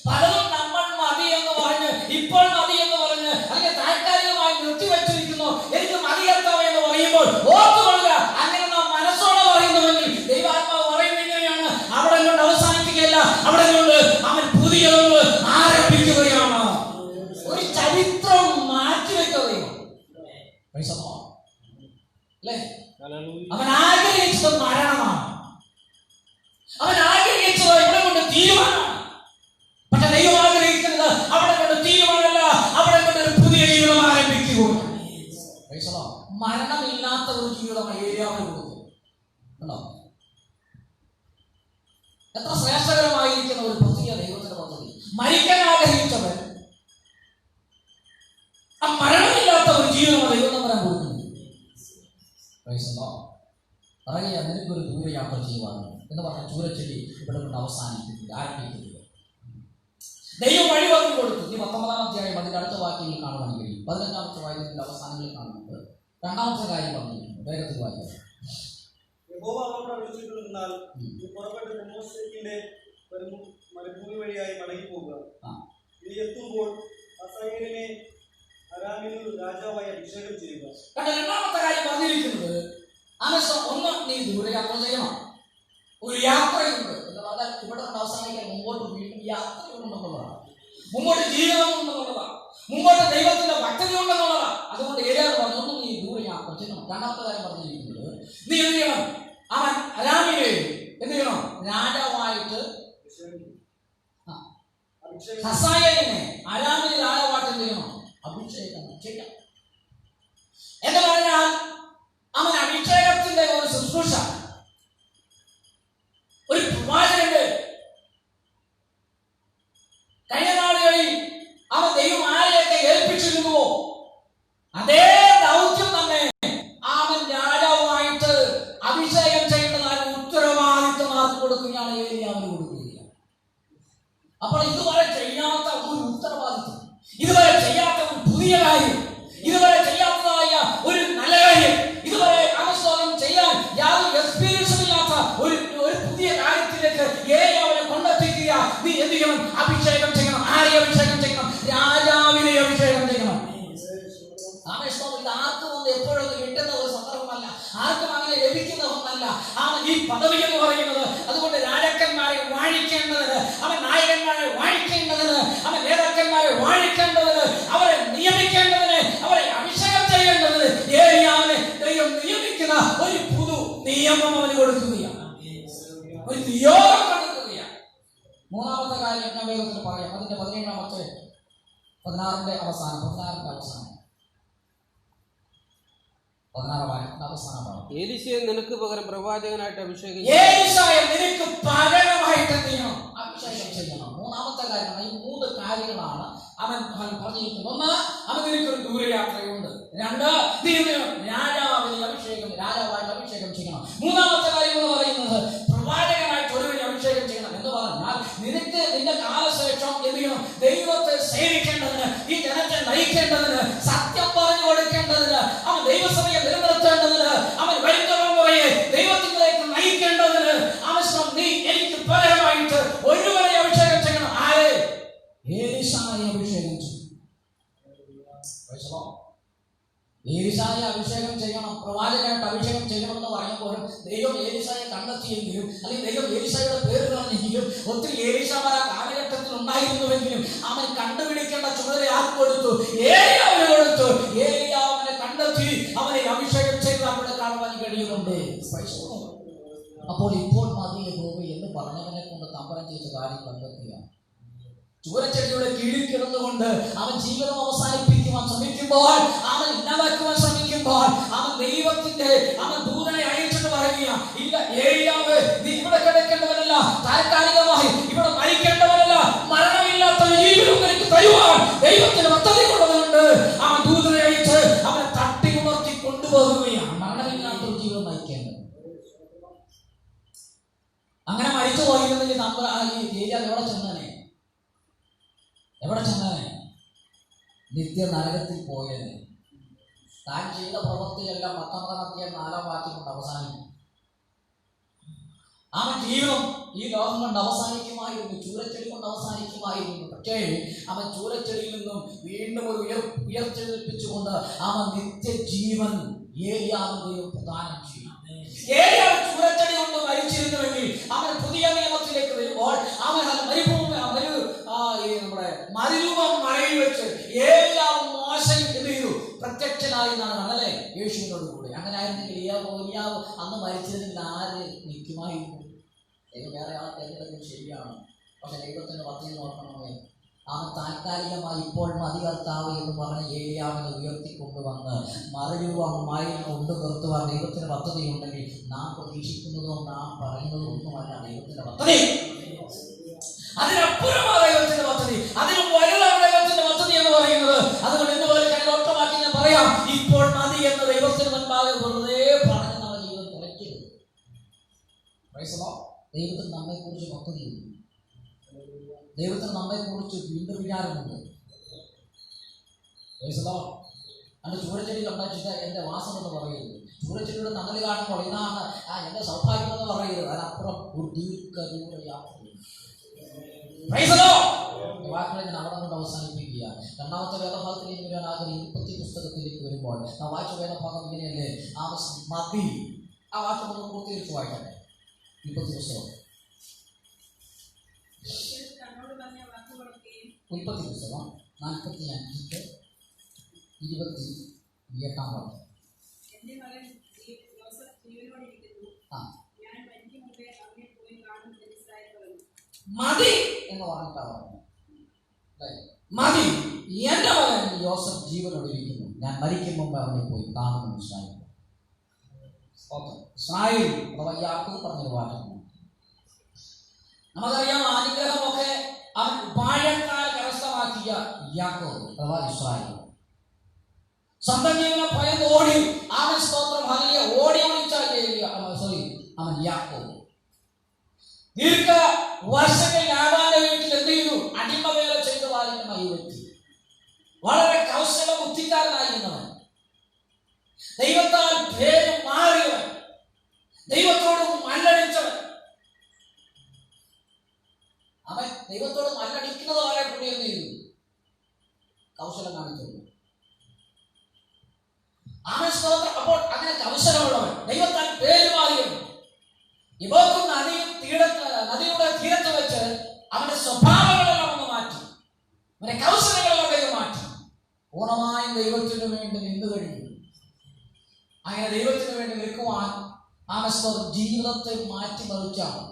പലതും നമ്മൾ മതി എന്ന് പറഞ്ഞ്, ഇപ്പോൾ മതി എന്ന് പറഞ്ഞ്, അല്ലെങ്കിൽ താൽക്കാലികമായി നിർത്തിവെച്ചിരിക്കുന്നു, എനിക്ക് മതിയെത്താം എന്ന് പറയുമ്പോൾ ഓർത്തുകൊള്ളുക, അങ്ങനെ നാം മനസ്സോടെ പറയുന്നുവെങ്കിൽ ദൈവാത്മാവ് പറയുന്നത് എങ്ങനെയാണ്? അവിടെ കൊണ്ട് അവസാനിക്കുകയല്ല, അവിടെ കൊണ്ട് അവൻ പുതിയതൊന്ന് ആരംഭിക്കുകയാണ്. ഒരു ചരിത്രം മാറ്റിവെക്കുകയാണ്. അല്ലേ? അവൻ ആഗ്രഹിച്ചത് മരണമാണ്, അവൻ ആഗ്രഹിച്ചത് ഇവിടെ കൊണ്ട് തീരുമാനമാണ്. പക്ഷെ ദൈവം ആഗ്രഹിക്കുന്നത് അവിടെ കൊണ്ട് തീരുമാനമല്ല, അവിടെ കൊണ്ട് ഒരു പുതിയ ജീവിതം ആരംഭിക്കുകയാണ്. മരണമില്ലാത്ത ഒരു ജീവിതമാണ് ഏലിയാവിന് കൊടുത്തത്. എത്ര ശ്രേഷ്ഠകരമായിരിക്കുന്ന ഒരു പുതിയ ദൈവത്തിന്റെ പദ്ധതി. മരിക്കാൻ ആഗ്രഹിച്ചവൻ ആ മരണമില്ലാത്ത ഒരു ജീവിതമാണ് ദൈവം നമ്മളെ കൊടുക്കുന്നത്. പറയുക, നിനക്കൊരു ദൂരയാത്ര ചെയ്യുവാണ് എന്ന് പറഞ്ഞാൽ ചൂരച്ചെടി ഇവിടെ കൊണ്ട് അവസാനിപ്പിക്കുക, ആരംഭിക്കുക. ദൈവം വഴി പറഞ്ഞു കൊടുത്തു. ഈ 19-ാം അധ്യായം അതിന്റെ അടുത്ത വാക്യങ്ങൾ കാണുവാൻ കഴിയും. 15-ാമത്തെ വാക്യത്തിന്റെ അവസാനങ്ങളിൽ കാണുന്നുണ്ട്. 2-ാമത്തെ കാര്യം പറഞ്ഞിരിക്കുന്നു. വേഗത്തിൽ വായിക്കാം. യഹോവ അവരോട് വിളിച്ചിട്ടുണ്ടെന്നാൽ, നീ പുറപ്പെട്ട് ദമസ്കസിന്റെ മരുഭൂമി വഴിയായി മടങ്ങി പോകുക. നീ എത്തുമ്പോൾ ഹസായേലിനെ അരാമിൽ രാജാവായി അഭിഷേകം ചെയ്യുക. 2-ാമത്തെ കാര്യം പറഞ്ഞിരിക്കുന്നത്, ഒന്ന്, നീ ദൂരയാത്ര ചെയ്യണം. ഒരു യാത്രയുണ്ട് എന്ന് പറഞ്ഞാൽ ഇവിടെ അവസാനിക്കാൻ മുമ്പോട്ട് വീണ്ടും യാത്രയുണ്ടെന്നുള്ളതാണ്, മുമ്പോട്ട് ജീവിതം ഉണ്ടെന്നുള്ളതാണ്, മുമ്പോട്ട് ദൈവത്തിന്റെ ഭക്തി ഉണ്ടെന്നുള്ളതാണ്. അതുകൊണ്ട് ഏരിയ പറഞ്ഞു, നീ ദൂരയാത്ര ചെയ്യണം. 2-ാമത്തെ കാര്യം പറഞ്ഞിരിക്കുന്നത്, നീ എന്ത് ചെയ്യണം? അവൻ അരാമിനെ എന്ത് ചെയ്യണം? രാജാവായിട്ട്, ഹസായേലിനെ അരാമിന് രാജാവായിട്ട് എന്ത് ചെയ്യണം? അഭിഷേകം ചെയ്യണം. എന്ന് പറഞ്ഞാൽ അവൻ അഭിഷേകത്തിന്റെ ഒരു ശുശ്രൂഷ, ഒരു പ്രവാചകന്റെ കഴിഞ്ഞ നാളുകളിൽ അവൻ ദൈവം ആരെയൊക്കെ ഏൽപ്പിച്ചിരുന്നുവോ അതേ ദൗത്യം തന്നെ അവൻ രാജാവായിട്ട് അഭിഷേകം ചെയ്യുന്നതായ ഉത്തരവാദിത്വം ആർക്ക് കൊടുക്കുകയാണ്? ഏലിയാവിന് കൊടുക്കുകയാണ്. അപ്പോൾ ഇതുവരെ ചെയ്യാത്ത ഒരു ഉത്തരവാദിത്വം, ഇതുവരെ ചെയ്യാത്ത ഒരു പുതിയ കാര്യം, ഇതുവരെ ചെയ്യാത്തതായ ഒരു നല്ല കാര്യം, ഇതുവരെ അവസരം ചെയ്യാൻ യാതൊരു എക്സ്പീരിയൻസും ഇല്ലാത്ത ഒരു പുതിയ കാര്യത്തിലേക്ക് ഏലിയാവിനെ കൊണ്ടെത്തിക്കുക. നീ എന്ത് ചെയ്യണം? അഭിഷേകം ചെയ്യണം. ആരെ അഭിഷേകം ചെയ്യണം? രാജാവിനെ അഭിഷേകം ചെയ്യണം. ഇത് ആർക്കും ഒന്ന് എപ്പോഴും കിട്ടുന്ന ഒരു സന്ദർഭമല്ല, ആർക്കും അങ്ങനെ ലഭിക്കുന്ന ഒന്നല്ല. ഈ പദവി എന്ന് പറയുന്നത്, അതുകൊണ്ട് രാജാക്കന്മാരെ വാഴിക്കേണ്ടതിന്, അവൻ നായകന്മാരെ വാഴിക്കേണ്ടതിന്, അവൻ നേതാക്കന്മാരെ വാഴിക്കേണ്ടതിന്, അവരെ നിയമിക്കേണ്ടതിന്, അവരെ അഭിഷേകം ചെയ്യേണ്ടതിന് ഏലിയാവിനെ ദൈവം ജീവിക്കുന്ന ഒരു പുതു നിയമം അവന് കൊടുക്കുകയാണ്, ഒരു നിയോഗം കൊടുക്കുകയാണ്. മൂന്നാമത്തെ കാര്യം ഞാൻ വേഗത്തിൽ പറയാം. അതിന്റെ 16ന്റെ അവസാനം 16 അവസാനമാണ്. എലീശയെ നിനക്ക് പകരം പ്രവാചകനായിട്ട് അഭിഷേകം നിനക്ക് പകരമായിട്ട് എന്ത് ചെയ്യണം? അഭിഷേകം ചെയ്യണം. മൂന്നാമത്തെ കാര്യമാണ്. ഈ 3 കാര്യങ്ങളാണ് അവൻ പറഞ്ഞിരിക്കുന്നത്. ഒന്ന്, അവൻ നിനക്കൊരു ദൂരയാത്രയുണ്ട്. 2, രാജാവായിട്ട് അഭിഷേകം ചെയ്യണം. മൂന്നാമത്തെ കാര്യം എന്ന് പറയുന്നത് പ്രവാചകനായിട്ട് ഒരുവനെ അഭിഷേകം ചെയ്യണം എന്ന് പറഞ്ഞാൽ നിനക്ക് നിന്റെ കാലശേഷം എന്ത് ചെയ്യണം? ദൈവത്തെ സേവിക്കേണ്ടതിന്, ഈ ജനത്തെ നയിക്കേണ്ടതിന്, സത്യം പറഞ്ഞു കൊടുക്കേണ്ടതിന്, അവൻ ദൈവസഭയെ നിലനിർത്തേണ്ടതിന്, അവൻ വരും തലമുറയെ ദൈവത്തിലേക്ക് നയിക്കേണ്ടതിന് ആവശ്യം നീ എനിക്ക് പകരമായിട്ട് ഒരുവനെ അഭിഷേകം ചെയ്യണം. ആരെ? എലീശായെ അഭിഷേകം ചെയ്യണം. എലീശായെ അഭിഷേകം ചെയ്യണം, പ്രവാചകനായിട്ട് അഭിഷേകം ചെയ്യണമെന്ന് പറയുമ്പോഴും ദൈവം എലീശായെ കണ്ടെത്തിയെങ്കിലും, അല്ലെങ്കിൽ ദൈവം എലീശായുടെ പേര് പറഞ്ഞെങ്കിലും, ഒത്തിരി എലീശാമാർ ആ കാലഘട്ടത്തിൽ ഉണ്ടായിരുന്നുവെങ്കിലും അവൻ കണ്ടുപിടിക്കേണ്ട ചുമതല ആർക്ക് കൊടുത്തു? ഏലിയാവിന് കൊടുത്തു. ഏലിയാവിനെ കണ്ടെത്തി അവനെ അഭിഷേകം ചെയ്ത് അവിടെ കാണുവാൻ കഴിയുന്നുണ്ട്. അപ്പോൾ ഇപ്പോൾ മതി യഹോവ എന്ന് പറഞ്ഞവനെ കൊണ്ട് തമ്പരം ചെയ്ത കാര്യം കണ്ടെത്തുകയാണ്. ചൂരച്ചെടിയുടെ കീഴിൽ കിടന്നുകൊണ്ട് അവൻ ജീവിതം അവസാനിപ്പിക്കുവാൻ ശ്രമിക്കുമ്പോൾ, അവൻ ഇല്ലാതാക്കുവാൻ ശ്രമിക്കുമ്പോൾ, അവൻ ദൈവത്തിന്റെ ദൂതനെ അയച്ചിട്ട് പറയുക, ഇല്ല ഏലിയാവ്, നീ ഇവിടെ കിടക്കേണ്ടവനല്ല, താൽക്കാലികമായി ഇവിടെ മരിക്കേണ്ടവനല്ല, മരണമില്ലാത്ത ജീവിതം നിനക്ക് തരുവാൻ ദൈവത്തിന് പദ്ധതി കൊണ്ടതുകൊണ്ട് അവൻ ദൂതനെ അയച്ച് അവനെ തട്ടി ഉണർത്തി കൊണ്ടുപോകുകയാണ്. മരണമില്ലാത്ത ഒരു ജീവിതം നയിക്കേണ്ടത്. അങ്ങനെ മരിച്ചു പോയിരുന്നെങ്കിൽ നമ്മൾ ഏലിയാവ് എവിടെ ചെന്നാനെ? നിത്യ നരകത്തിൽ പോയത്. താൻ ചെയ്ത പ്രവൃത്തിയെല്ലാം 19 കൊണ്ട് അവസാനിക്കും. അവൻ ജീവിതം ഈ ലോകം കൊണ്ട് അവസാനിക്കുമായിരുന്നു, ചൂരച്ചെടി കൊണ്ട് അവസാനിക്കുമായിരുന്നു. പക്ഷേ അവൻ ചൂരച്ചെടിയിൽ നിന്നും വീണ്ടും ഒരു ഉയർത്തെഴുന്നേൽപ്പിച്ചുകൊണ്ട് അവൻ നിത്യജീവൻ ഏലിയാവിന് പ്രദാനം ചെയ്യും. ഏലിയാവ് ചൂരച്ചെടി കൊണ്ട് മരിച്ചിരുന്നുവെങ്കിൽ അവൻ പുതിയ നിയമത്തിലേക്ക് വരുമ്പോൾ അവൻ നമ്മുടെ മരുരൂപം മലയിൽ വെച്ച് ഏലിയാവും മോശയും എന്ത് ചെയ്തു? പ്രത്യക്ഷനായി എന്നാണ് അല്ലേ യേശുവിനോട് കൂടെ. അങ്ങനെ ആയിരുന്നെങ്കിൽ ഏലിയാവ് അന്ന് മരിച്ചതിൽ ആര് നിൽക്കുമായിരുന്നു? ദൈവം വേറെ ആളെ തെരഞ്ഞെടുക്കുന്നത് ശരിയാണ്. പക്ഷെ ദൈവത്തിന്റെ പദ്ധതി നോക്കണമേ. അവൻ താൽക്കാലികമായി ഇപ്പോൾ മതി കർത്താവ് എന്ന് പറഞ്ഞ് ഏലിയാവിനെ ഉയർത്തിക്കൊണ്ടുവന്ന് മറുരൂപം മലയിൽ കൊണ്ടു നിർത്തുവാൻ ദൈവത്തിന്റെ പദ്ധതി ഉണ്ടെങ്കിൽ നാം പ്രതീക്ഷിക്കുന്നതോ നാം പറയുന്നതോ ഒന്നുമല്ല ദൈവത്തിന്റെ പദ്ധതി. അതിനപ്പുറമാണ് ദൈവത്തിന്റെ പദ്ധതി, അതിനും വലുതാണ് ദൈവത്തിന്റെ പദ്ധതി എന്ന് പറയുന്നത്. അതുകൊണ്ട് ഇന്നുപോലെ ഒറ്റമാക്കി ഞാൻ പറയാം, ഇപ്പോൾ മതി എന്ന് ദൈവത്തിന് മുൻപാകെ വെറുതെ പറഞ്ഞ് നമ്മുടെ ജീവിതം കുറയ്ക്കരുത്. ദൈവത്തിന് നമ്മെ കുറിച്ച് പദ്ധതിയുണ്ട്, ദൈവത്തിന് നമ്മെ കുറിച്ച് വീണ്ടും വിചാരമുണ്ട്. അന്ന് ചൂരച്ചെടി കണ്ടാച്ചിട്ട് എന്റെ വാസം എന്ന് പറയരുത്. ചൂരച്ചെടിയുടെ തണൽ കാണുമ്പോൾ ഇതാണ് എന്റെ സൗഭാഗ്യം എന്ന് പറയരുത്. അതിനപ്പുറം ഒരു ദീർഘദൂര യാത്ര. വാക്കുകളെ ഞാൻ അവിടെ കൊണ്ട് അവസാനിപ്പിക്കുക. രണ്ടാമത്തെ വേദഭാഗത്തിലേക്ക് വരാൻ ആഗ്രഹിക്കുന്ന 20 പുസ്തകത്തിലേക്ക് വരുമ്പോൾ നാം വായിച്ച വേദഭാഗം ഇങ്ങനെയല്ലേ? മതി. ആ വാക്യം ഒന്ന് പൂർത്തീകരിച്ച് വായിക്കട്ടെ. 20 പുസ്തകം, ഉൽപ്പത്തി പുസ്തകം 45-28 വാക്യം. മതി എന്ന് പറഞ്ഞിട്ടാണ് മതി, എന്റെ മകൻ യോസഫ് ജീവനോടിരിക്കുന്നു, ഞാൻ മരിക്കും മുമ്പ് അവനെ പോയി കാണുമെന്ന് ഇസ്രായേൽ അഥവാ യാക്കോബ് പറഞ്ഞൊരു വാക്യം. നമുക്കറിയാം, അനുഗ്രഹമൊക്കെ അവൻ ഉപായത്താൽ കരസ്ഥമാക്കിയ യാക്കോബ് അഥവാ ഇസ്രായേൽ സ്വന്തം ജീവനെ ഭയന്ന് ഓടി. അവൻ സ്തോത്രം ഹല്ലേലൂയ ഓടി അവൻ യാക്കോബ് ദീർഘ വർഷങ്ങൾ ലാബാന്റെ വീട്ടിൽ എന്ത് ചെയ്തു? അടിമവേല ചെയ്തു വാഴുന്ന ഈ വ്യക്തി വളരെ കൗശല ബുദ്ധിക്കാരനായിരുന്നവൻ, ദൈവത്താൽ പേര് മാറിയവൻ, ദൈവത്തോട് മല്ലടിച്ചവൻ. അവൻ ദൈവത്തോട് മല്ലടിക്കുന്നത് വരെ കൂടി എന്ത് ചെയ്തു? കൗശലം കാണിച്ചു. അവൻ സ്തോത്രം. അപ്പോൾ അങ്ങനെ കൗശലമുള്ളവൻ, ദൈവത്താൽ പേര് മാറിയവൻ, ഇവർക്ക് നദിയുടെ തീരത്ത് വെച്ച് അവന്റെ സ്വഭാവങ്ങളെല്ലാം ഒന്ന് മാറ്റി, അവന്റെ കൗശലങ്ങളെല്ലാം മാറ്റി പൂർണ്ണമായും ദൈവത്തിനു വേണ്ടി നിന്ന് കഴിഞ്ഞു. അങ്ങനെ ദൈവത്തിന് വേണ്ടി നിൽക്കുവാൻ ആമസ്തോത്രം ജീവിതത്തെ മാറ്റിമറിച്ചാണ്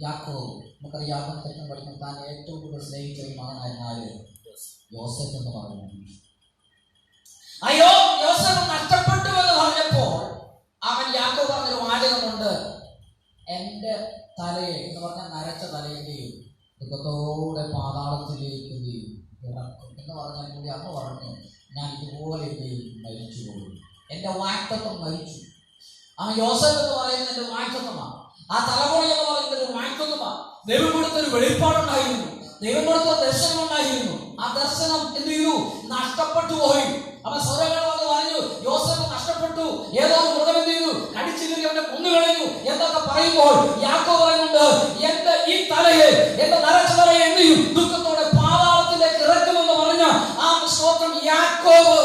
യാക്കോബ്. നമുക്കറിയാവുന്ന തെറ്റും പഠിക്കും താൻ ഏറ്റവും കൂടുതൽ സ്നേഹിച്ച ഒരു മകനായിരുന്നാല് യോസേഫ് എന്ന് പറഞ്ഞു. അയ്യോ യോസേഫ് നഷ്ടപ്പെട്ടു എന്ന് പറഞ്ഞപ്പോൾ അവൻ യാക്കോബ് പറഞ്ഞൊരു വാചകമുണ്ട്, എന്റെ തലയെ എന്ന് പറഞ്ഞാൽ നരച്ച തലയെന്റെയും ദുഃഖത്തോടെ പാതാളത്തിലേക്ക് ഇറക്കും എന്ന് പറഞ്ഞാൽ കൂടി അന്ന് പറഞ്ഞു, ഞാൻ ഇതുപോലെ മരിച്ചു പോകും, എന്റെ വാക്തത്വം മരിച്ചു. ആ യോസേഫ് എന്ന് പറയുന്നത് എന്റെ വാക്തത്വമാണ്, ആ തലമുറ എന്ന് പറയുന്നത് ഒരു വാക്തത്വമാണ്. ദൈവം കൊടുത്തൊരു വെളിപ്പാടുണ്ടായിരുന്നു, ദൈവം കൊടുത്ത ദർശനം ഉണ്ടായിരുന്നു. ആ ദർശനം എന്ത് ചെയ്തു? നഷ്ടപ്പെട്ടു പോയി. അവൻ സ്വരങ്ങൾ വന്ന് പറഞ്ഞു, യോസേഫ് നഷ്ടപ്പെട്ടു, ഏതോ മൃഗം എന്ത് ചെയ്തു? കടിച്ചില്ലെങ്കിൽ അവനെ കൊന്നുകളഞ്ഞു എന്നൊക്കെ പറയുമ്പോൾ യാക്കോബ് പറയുന്നുണ്ട്, എന്റെ ഈ തലയെ, എന്റെ നരച്ച തലയെ എന്ത് ചെയ്യും? ദുഃഖത്തോടെ പാതാളത്തിലേക്ക് ഇറക്കുമെന്ന് പറഞ്ഞ ആ സ്തോത്രം യാക്കോബ്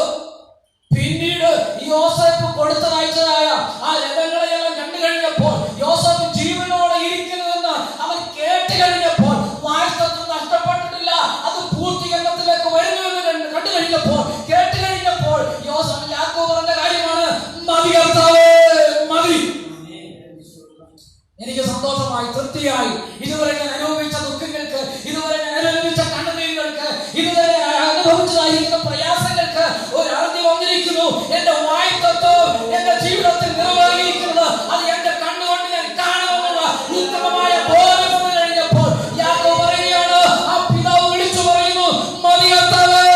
പിന്നീട് യോസേഫ് കൊടുത്തയച്ചതായ ആ രഥങ്ങളെയെല്ലാം കണ്ടു കഴിഞ്ഞപ്പോൾ, യോസേഫ് ജീവനോടെ ഇരിക്കുന്നുവെന്ന് അവൻ കേട്ട് കഴിഞ്ഞപ്പോൾ, വാഴ്ത്തത്വം നഷ്ടപ്പെട്ടിട്ടില്ല, അത് പൂർത്തീകരണത്തിലേക്ക് വരുന്നുവെന്ന് കണ്ടു കഴിഞ്ഞപ്പോൾ, കേട്ട് കഴിഞ്ഞപ്പോൾ യോസേഫ് യാക്കോബ് പറഞ്ഞ കാര്യമാണ്, മതി കർത്താവേ, മതി, എനിക്ക് സന്തോഷമായി, തൃപ്തിയായി. ഇതുവരെ ഞാൻ അനുഭവിച്ച ദുഃഖങ്ങൾക്ക്, ഇതുവരെ ഞാൻ അനുഭവിച്ച കണ്ണുനീരുകൾക്ക്, ഇതുവരെ അനുഭവിച്ചതായിരിക്കുന്ന പ്രയാസങ്ങൾക്ക് ഒരു അറുതി വന്നിരിക്കുന്നു. എന്റെ വായ്ത്തത്വം എന്റെ ജീവിതത്തിൽ നിറവേറിയിരിക്കുന്നത് അത് എന്റെ കണ്ണുകൊണ്ട് ഞാൻ കാണുമെന്നുള്ള ഉത്തമമായ ബോധം വന്നു കഴിഞ്ഞപ്പോൾ യാക്കോബ് പറയുകയാണ്, ആ പിതാവ് വിളിച്ചു പറയുന്നു, മതി കർത്താവേ,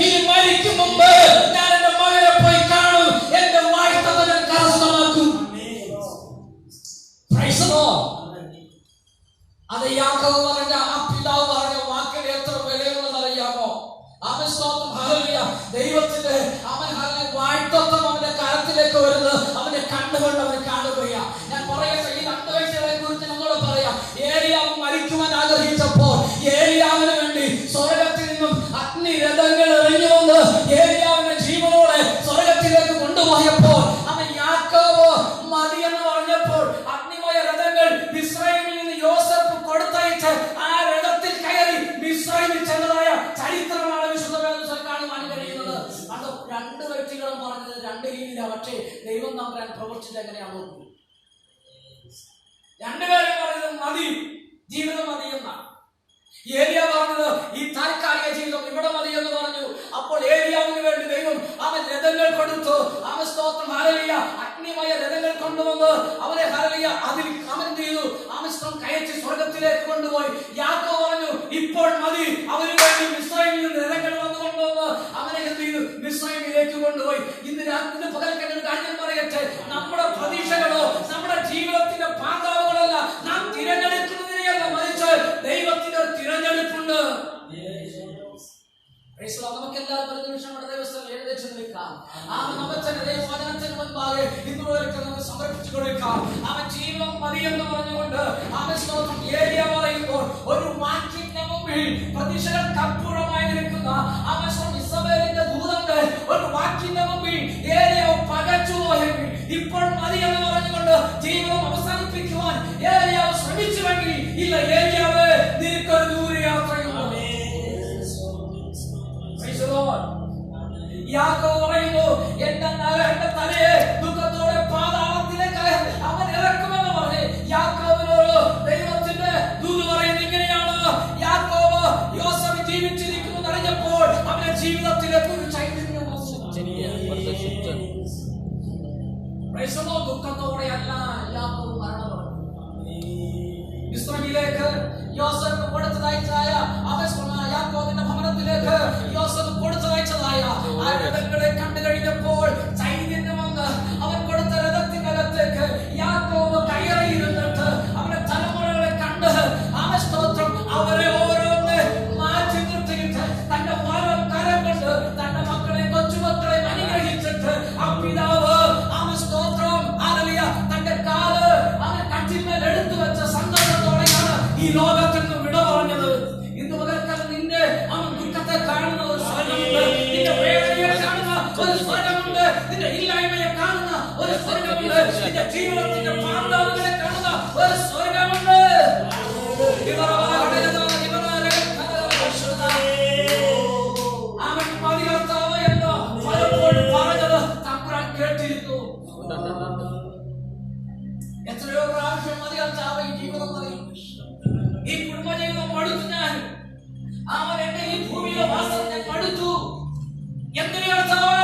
ഇനി മരിക്കും മുമ്പ് ഞാൻ എന്റെ മകനെ പോയി കാണും, എന്റെ വായ്ത്തത്വം ഞാൻ കരസ്ഥമാക്കും. അത് യാക്കോബ് പറഞ്ഞ ആ പിതാവ് പറഞ്ഞ വാക്കിന് എത്ര വിലയുള്ളതറിയാമോ? ദൈവത്തിന്റെ അവൻ വാഴ്ത്തത്വം അവന്റെ കരത്തിലേക്ക് വരുന്നത് അവന്റെ കണ്ണുകൊണ്ട് അവൻ കാണുകയാ. ഞാൻ പറയട്ടെ, ഈ 2 വയസ്സുകളെ കുറിച്ച് നമ്മളോട് പറയാം. ഏലിയാവ് മരിക്കുവാൻ ആഗ്രഹിച്ചപ്പോൾ ഏലിയാവിന് വേണ്ടി സ്വർഗത്തിൽ നിന്നും അഗ്നിരഥങ്ങൾ എറിഞ്ഞു വന്ന് ഏലിയാവിനെ ജീവനോടെ സ്വർഗത്തിലേക്ക് കൊണ്ടുപോയപ്പോൾ അവൻ യാക്കോബ് മതി എന്ന് പറഞ്ഞപ്പോൾ അഗ്നിമയ രഥങ്ങൾ മിസ്രയീമിൽ നിന്ന് യോസേഫ് കൊടുത്തയച്ച് ആ രഥത്തിൽ കയറി മിസ്രയീമിൽ ചെന്നതായ ചരിത്രമാണ് വിശുദ്ധ വേദപുസ്തകത്തിൽ കാണുവാൻ കഴിയുന്നത്. അത് 2 വ്യക്തികളും പറഞ്ഞത് 2 രീതിയിലാണ്. പക്ഷേ ദൈവം നമ്മളെ പ്രവർത്തിച്ചത് എങ്ങനെയാണ് നോക്കുന്നത്? 2 പേരും പറഞ്ഞത് മതി, ജീവിതം മതി എന്നാണ്. ഏലിയ പറഞ്ഞത് ഈ താൽക്കാലിക ജീവിതം ഇവിടെ മതി എന്ന് പറഞ്ഞു. അപ്പോൾ ഏലിയാവിന് വേണ്ടി ദൈവം അവൻ രഥങ്ങൾ കൊടുത്തു. അവൻ സ്തോത്രം ഹല്ലേലൂയ അഗ്നിമയ രഥങ്ങൾ കൊണ്ടുവന്ന് അവനെ ഹല്ലേലൂയ അതിൽ അവൻ എന്ത് ചെയ്തു? അവൻ കയറ്റി സ്വർഗത്തിലേക്ക് കൊണ്ടുപോയി. യാക്കോബ് പറഞ്ഞു, ഇപ്പോൾ മതി. അവന് വേണ്ടി മിസ്രയീമിൽ നിന്ന് രഥങ്ങൾ വന്നു കൊണ്ടുവന്ന് അവനെ എന്ത് ചെയ്തു? മിസ്രയീമിലേക്ക് കൊണ്ടുപോയി. ഇന്ന് പകൽക്കണ്ട ഒരു കാര്യം പറയട്ടെ, നമ്മുടെ പ്രതീക്ഷകളോ നമ്മുടെ ജീവിതത്തിന്റെ പാതാവുകളല്ല നാം തിരഞ്ഞെടുക്കുന്നതിനെയല്ല, മറിച്ച് ദൈവത്തിന്റെ ഒരു തിരഞ്ഞെടുപ്പുണ്ട്. നമുക്ക് എല്ലാവർക്കും ഒരു നിമിഷം നമ്മുടെ ദൈവസ്ഥലം എഴുന്നേറ്റ് നിൽക്കാം. ദൈവവചനത്തിന് മുൻപാകെ ഇന്നുവരെയൊക്കെ നമുക്ക് സമർപ്പിച്ചു കൊടുക്കാം. അവൻ ജീവൻ മതി എന്ന് പറഞ്ഞുകൊണ്ട് അവൻ സ്തോത്രം ഏലിയ പറയുമ്പോൾ ഒരു വാക്കിന്റെ മുമ്പിൽ പ്രതീക്ഷകൾക്ക് അപ്പുറമായി നിൽക്കുന്ന അവൻ ഇസബേലിന്റെ ദൂതന്റെ ഒരു വാക്കിന്റെ മുമ്പിൽ ഏലിയ പകച്ചു പോയെങ്കിൽ, ഇപ്പോൾ മതി എന്ന് പറഞ്ഞുകൊണ്ട് ജീവിതം അവസാനിപ്പിക്കുവാൻ ഏലിയ ശ്രമിച്ചുവെങ്കിൽ, ഇല്ല ഏലിയാവേ നിനക്കൊരു ദൂരയാത്രയുണ്ട്. യാക്കോബ് പറയുന്നു, എന്റെ തലയെ ദുഃഖത്തോടെ പാതാളത്തിലേക്ക് അവൻ ഇറക്കുമെന്ന് പറഞ്ഞ് യാക്കോബിനോട് ദൈവത്തിന്റെ ദൂത് പറയുന്നത് ഇങ്ങനെയാണ്. യാക്കോബ് യോസേഫ് ജീവിച്ചിരിക്കുന്നു അറിഞ്ഞപ്പോൾ അവന്റെ ജീവിതത്തിലേക്ക് ഒരു ചൈതന്യം വന്നു. ദുഃഖത്തോടെയല്ല യാക്കോബ് മരണമടഞ്ഞു. മിസ്രയീമിലേക്ക് യോസേഫ് കൊടുത്തയച്ചതായ യാക്കോബിന്റെ ഭവനത്തിലേക്ക് യോസേഫ് കൊടുത്തയച്ചതായ ആ രഥങ്ങളെ കണ്ടു കഴിഞ്ഞപ്പോൾ ചൈതന്യം വന്ന് അവൻ കൊടുത്ത രഥത്തിനകത്തേക്ക് യാക്കോബ് കയറിയിരുന്നിട്ട് അവന്റെ തലമുറകളെ കണ്ട് അവൻ സ്തോത്രം അവരെ ഓരോന്ന് മാറ്റി നിർത്തിയിട്ട് തന്റെ കരം കൊണ്ട് തന്റെ മക്കളെ കൊച്ചുമക്കളെ അനുഗ്രഹിച്ചിട്ട് ആ പിതാവ് അവൻ സ്തോത്രം തന്റെ കാല് അവൻ കട്ടിന്മേൽ എടുത്തു വെച്ച സന്തോഷത്തോടെയാണ് ഈ ലോകത്തിൽ നിന്ന് വിട പറഞ്ഞത്. ഇന്ന് പകൽക്കാലം നിന്റെ അവൻ ദുഃഖത്തെ കാണുന്ന ഒരു സ്വർഗമുണ്ട്, നിന്റെ വേദനയെ കാണുന്ന ഒരു സ്വർഗമുണ്ട്, നിന്റെ ഇല്ലായ്മയെ കാണുന്ന ഒരു സ്വർഗമുണ്ട്, നിന്റെ ജീവിതത്തിന്റെ പാതാളങ്ങളെ കാണുന്ന ഒരു സ്വർഗമുണ്ട്. അവൻ മതി കർത്താവ് എന്ന് പലപ്പോഴും പറഞ്ഞത് തമ്പുരാൻ കേട്ടില്ല. പറഞ്ഞിരുന്നു. എത്രയോ പ്രാവശ്യം മതി കർത്താവ് ഈ ജീവിതം മതി, ഈ കുടുംബജീവിതം മടുത്തു. ഞാൻ അവൻ എന്റെ ഈ ഭൂമിയിലെ വാസം ഞാൻ മടുത്തു. എന്തിനു കർത്താവ്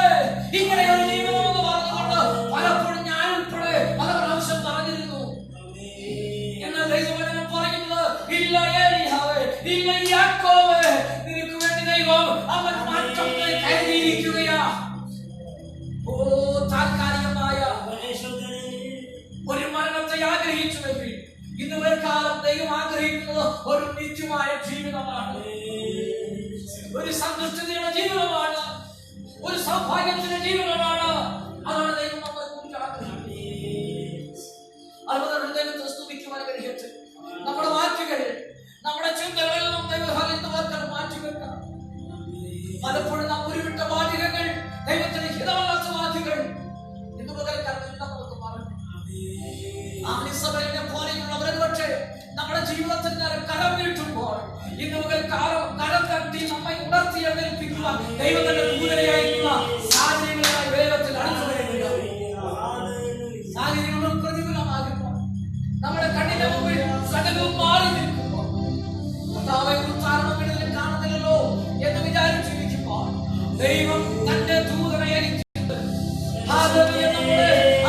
ഇങ്ങനെ ഒരു ജീവിതം എന്ന് പറഞ്ഞുകൊണ്ട് പലപ്പോഴും ഞാൻ ഉൾപ്പെടെ പല പ്രാവശ്യം പറഞ്ഞിരുന്നു. എന്നാൽ ദൈവവചനം പറയുന്നത്, ഇല്ല ഏലിയാവേ, ഇല്ല യാക്കോബേ, നിനക്ക് വേണ്ടി ദൈവം അവൻ മാറ്റം കരുതിയിരിക്കുകയാ. ഓ, താൽക്കാലികമായ ഒരു മരണത്തെ ആഗ്രഹിച്ചുവെങ്കിൽ ഇന്ന് കാലം ദൈവം ആഗ്രഹിക്കുന്നത് ഒരു നിത്യമായ ജീവിതമാണ്, ഒരു സന്തുഷ്ടതയുടെ ജീവിതമാണ്, ഒരു സൗഭാഗ്യത്തിന്റെ ജീവിതമാണ്. അതാണ് ദൈവം നമ്മളെ കുറിച്ച് ആഗ്രഹിക്കുന്നത്. അതുകൊണ്ട് ദൈവത്തെ സ്തുതിക്കുവാൻ കഴിയട്ടെ. നമ്മുടെ വാക്കുകൾ, നമ്മുടെ ചിന്തകളിൽ നാം ദൈവഭാഗ്യവർക്കാണ് മാറ്റിവെക്കാം. പലപ്പോഴും നാം ഉരുവിട്ട വാചകങ്ങൾ, ദൈവത്തിന് ഹിതമല്ലാത്ത വാക്കുകൾ എന്ന് നമുക്ക് പറഞ്ഞു. ആമിസഭയെ പോലെയുള്ളവരെ പക്ഷേ നമ്മുടെ ജീവിതത്തിൽ കരം നീട്ടുമ്പോൾ ഇന്ന് മുതൽ കരം തട്ടി നമ്മെ ഉണർത്തി എഴുന്നേൽപ്പിക്കുവാൻ ദൈവത്തിന്റെ ദൂതരെയായിട്ടുള്ള സാഹചര്യങ്ങളുമായി വേഗത്തിൽ അടുത്തു വരുന്നുണ്ട്. സാഹചര്യങ്ങൾ പ്രതികൂലമാകുമ്പോൾ നമ്മുടെ കണ്ണിന്റെ മുമ്പിൽ സകലവും മാറി നിൽക്കുമ്പോൾ ഉദാഹരണം കാണുന്നില്ലല്ലോ എന്ന് വിചാരിച്ചിരിക്കുമ്പോൾ ദൈവം തന്റെ ദൂതനെ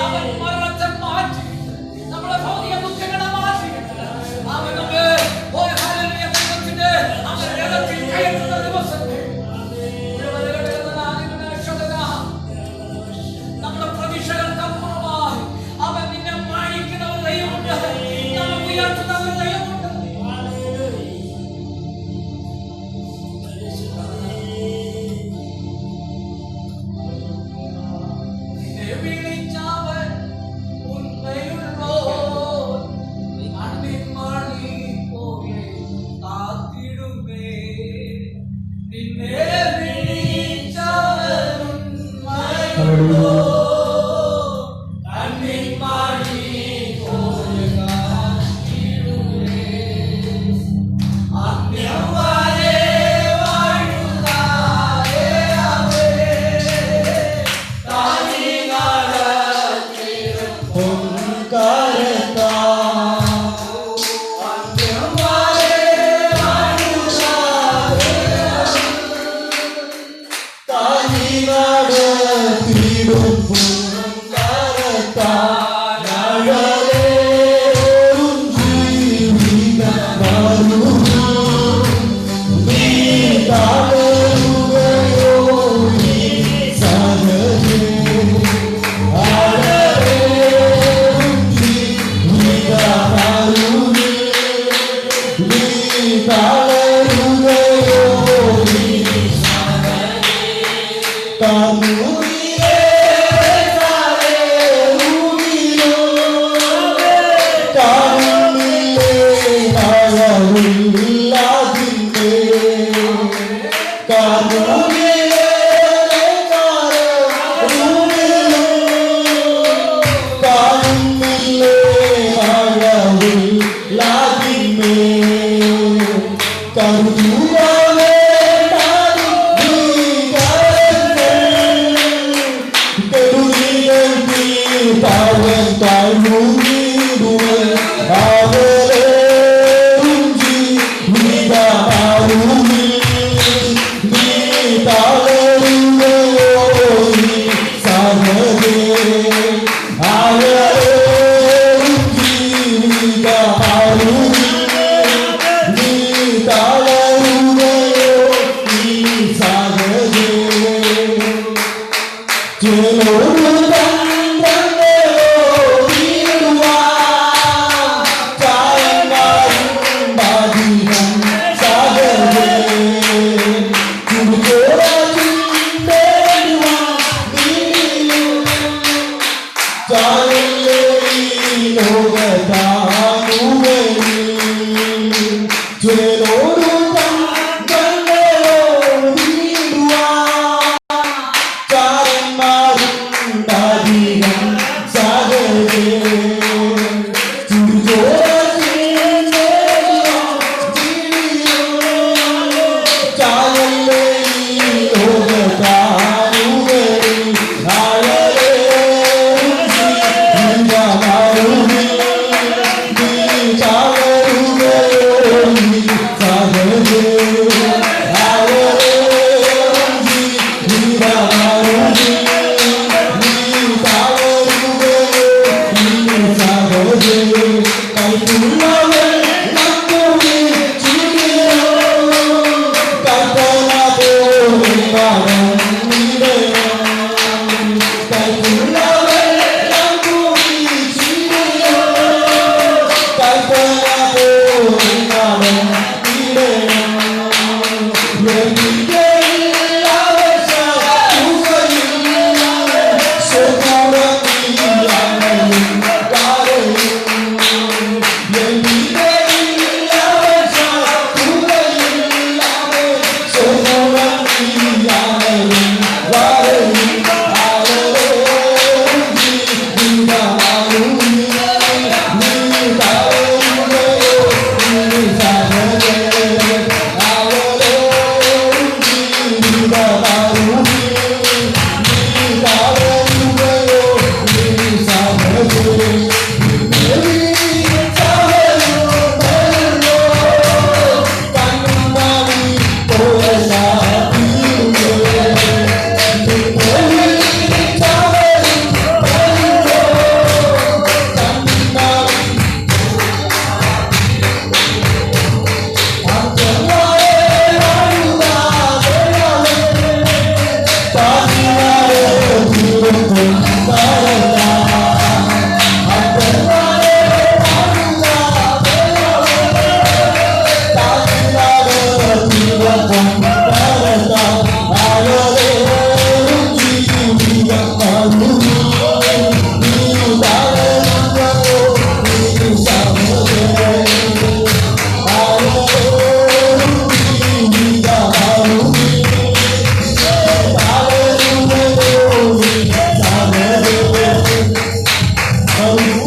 അവൻ മരണത്തെ മാറ്റി, നമ്മുടെ ഭൗതിക ദുഃഖങ്ങളെ മാറ്റിയിട്ട് അവൻ കയറ്റുന്ന ദിവസങ്ങൾ നമ്മുടെ പ്രതീക്ഷകൾക്കപ്പുറമായി അവൻ നിന്നെ മാനിക്കുന്ന ഒരു ദൈവമുണ്ട്, നമ്മൾ ഉയർത്തുന്ന ഒരു ദൈവമുണ്ട്. Hallelujah.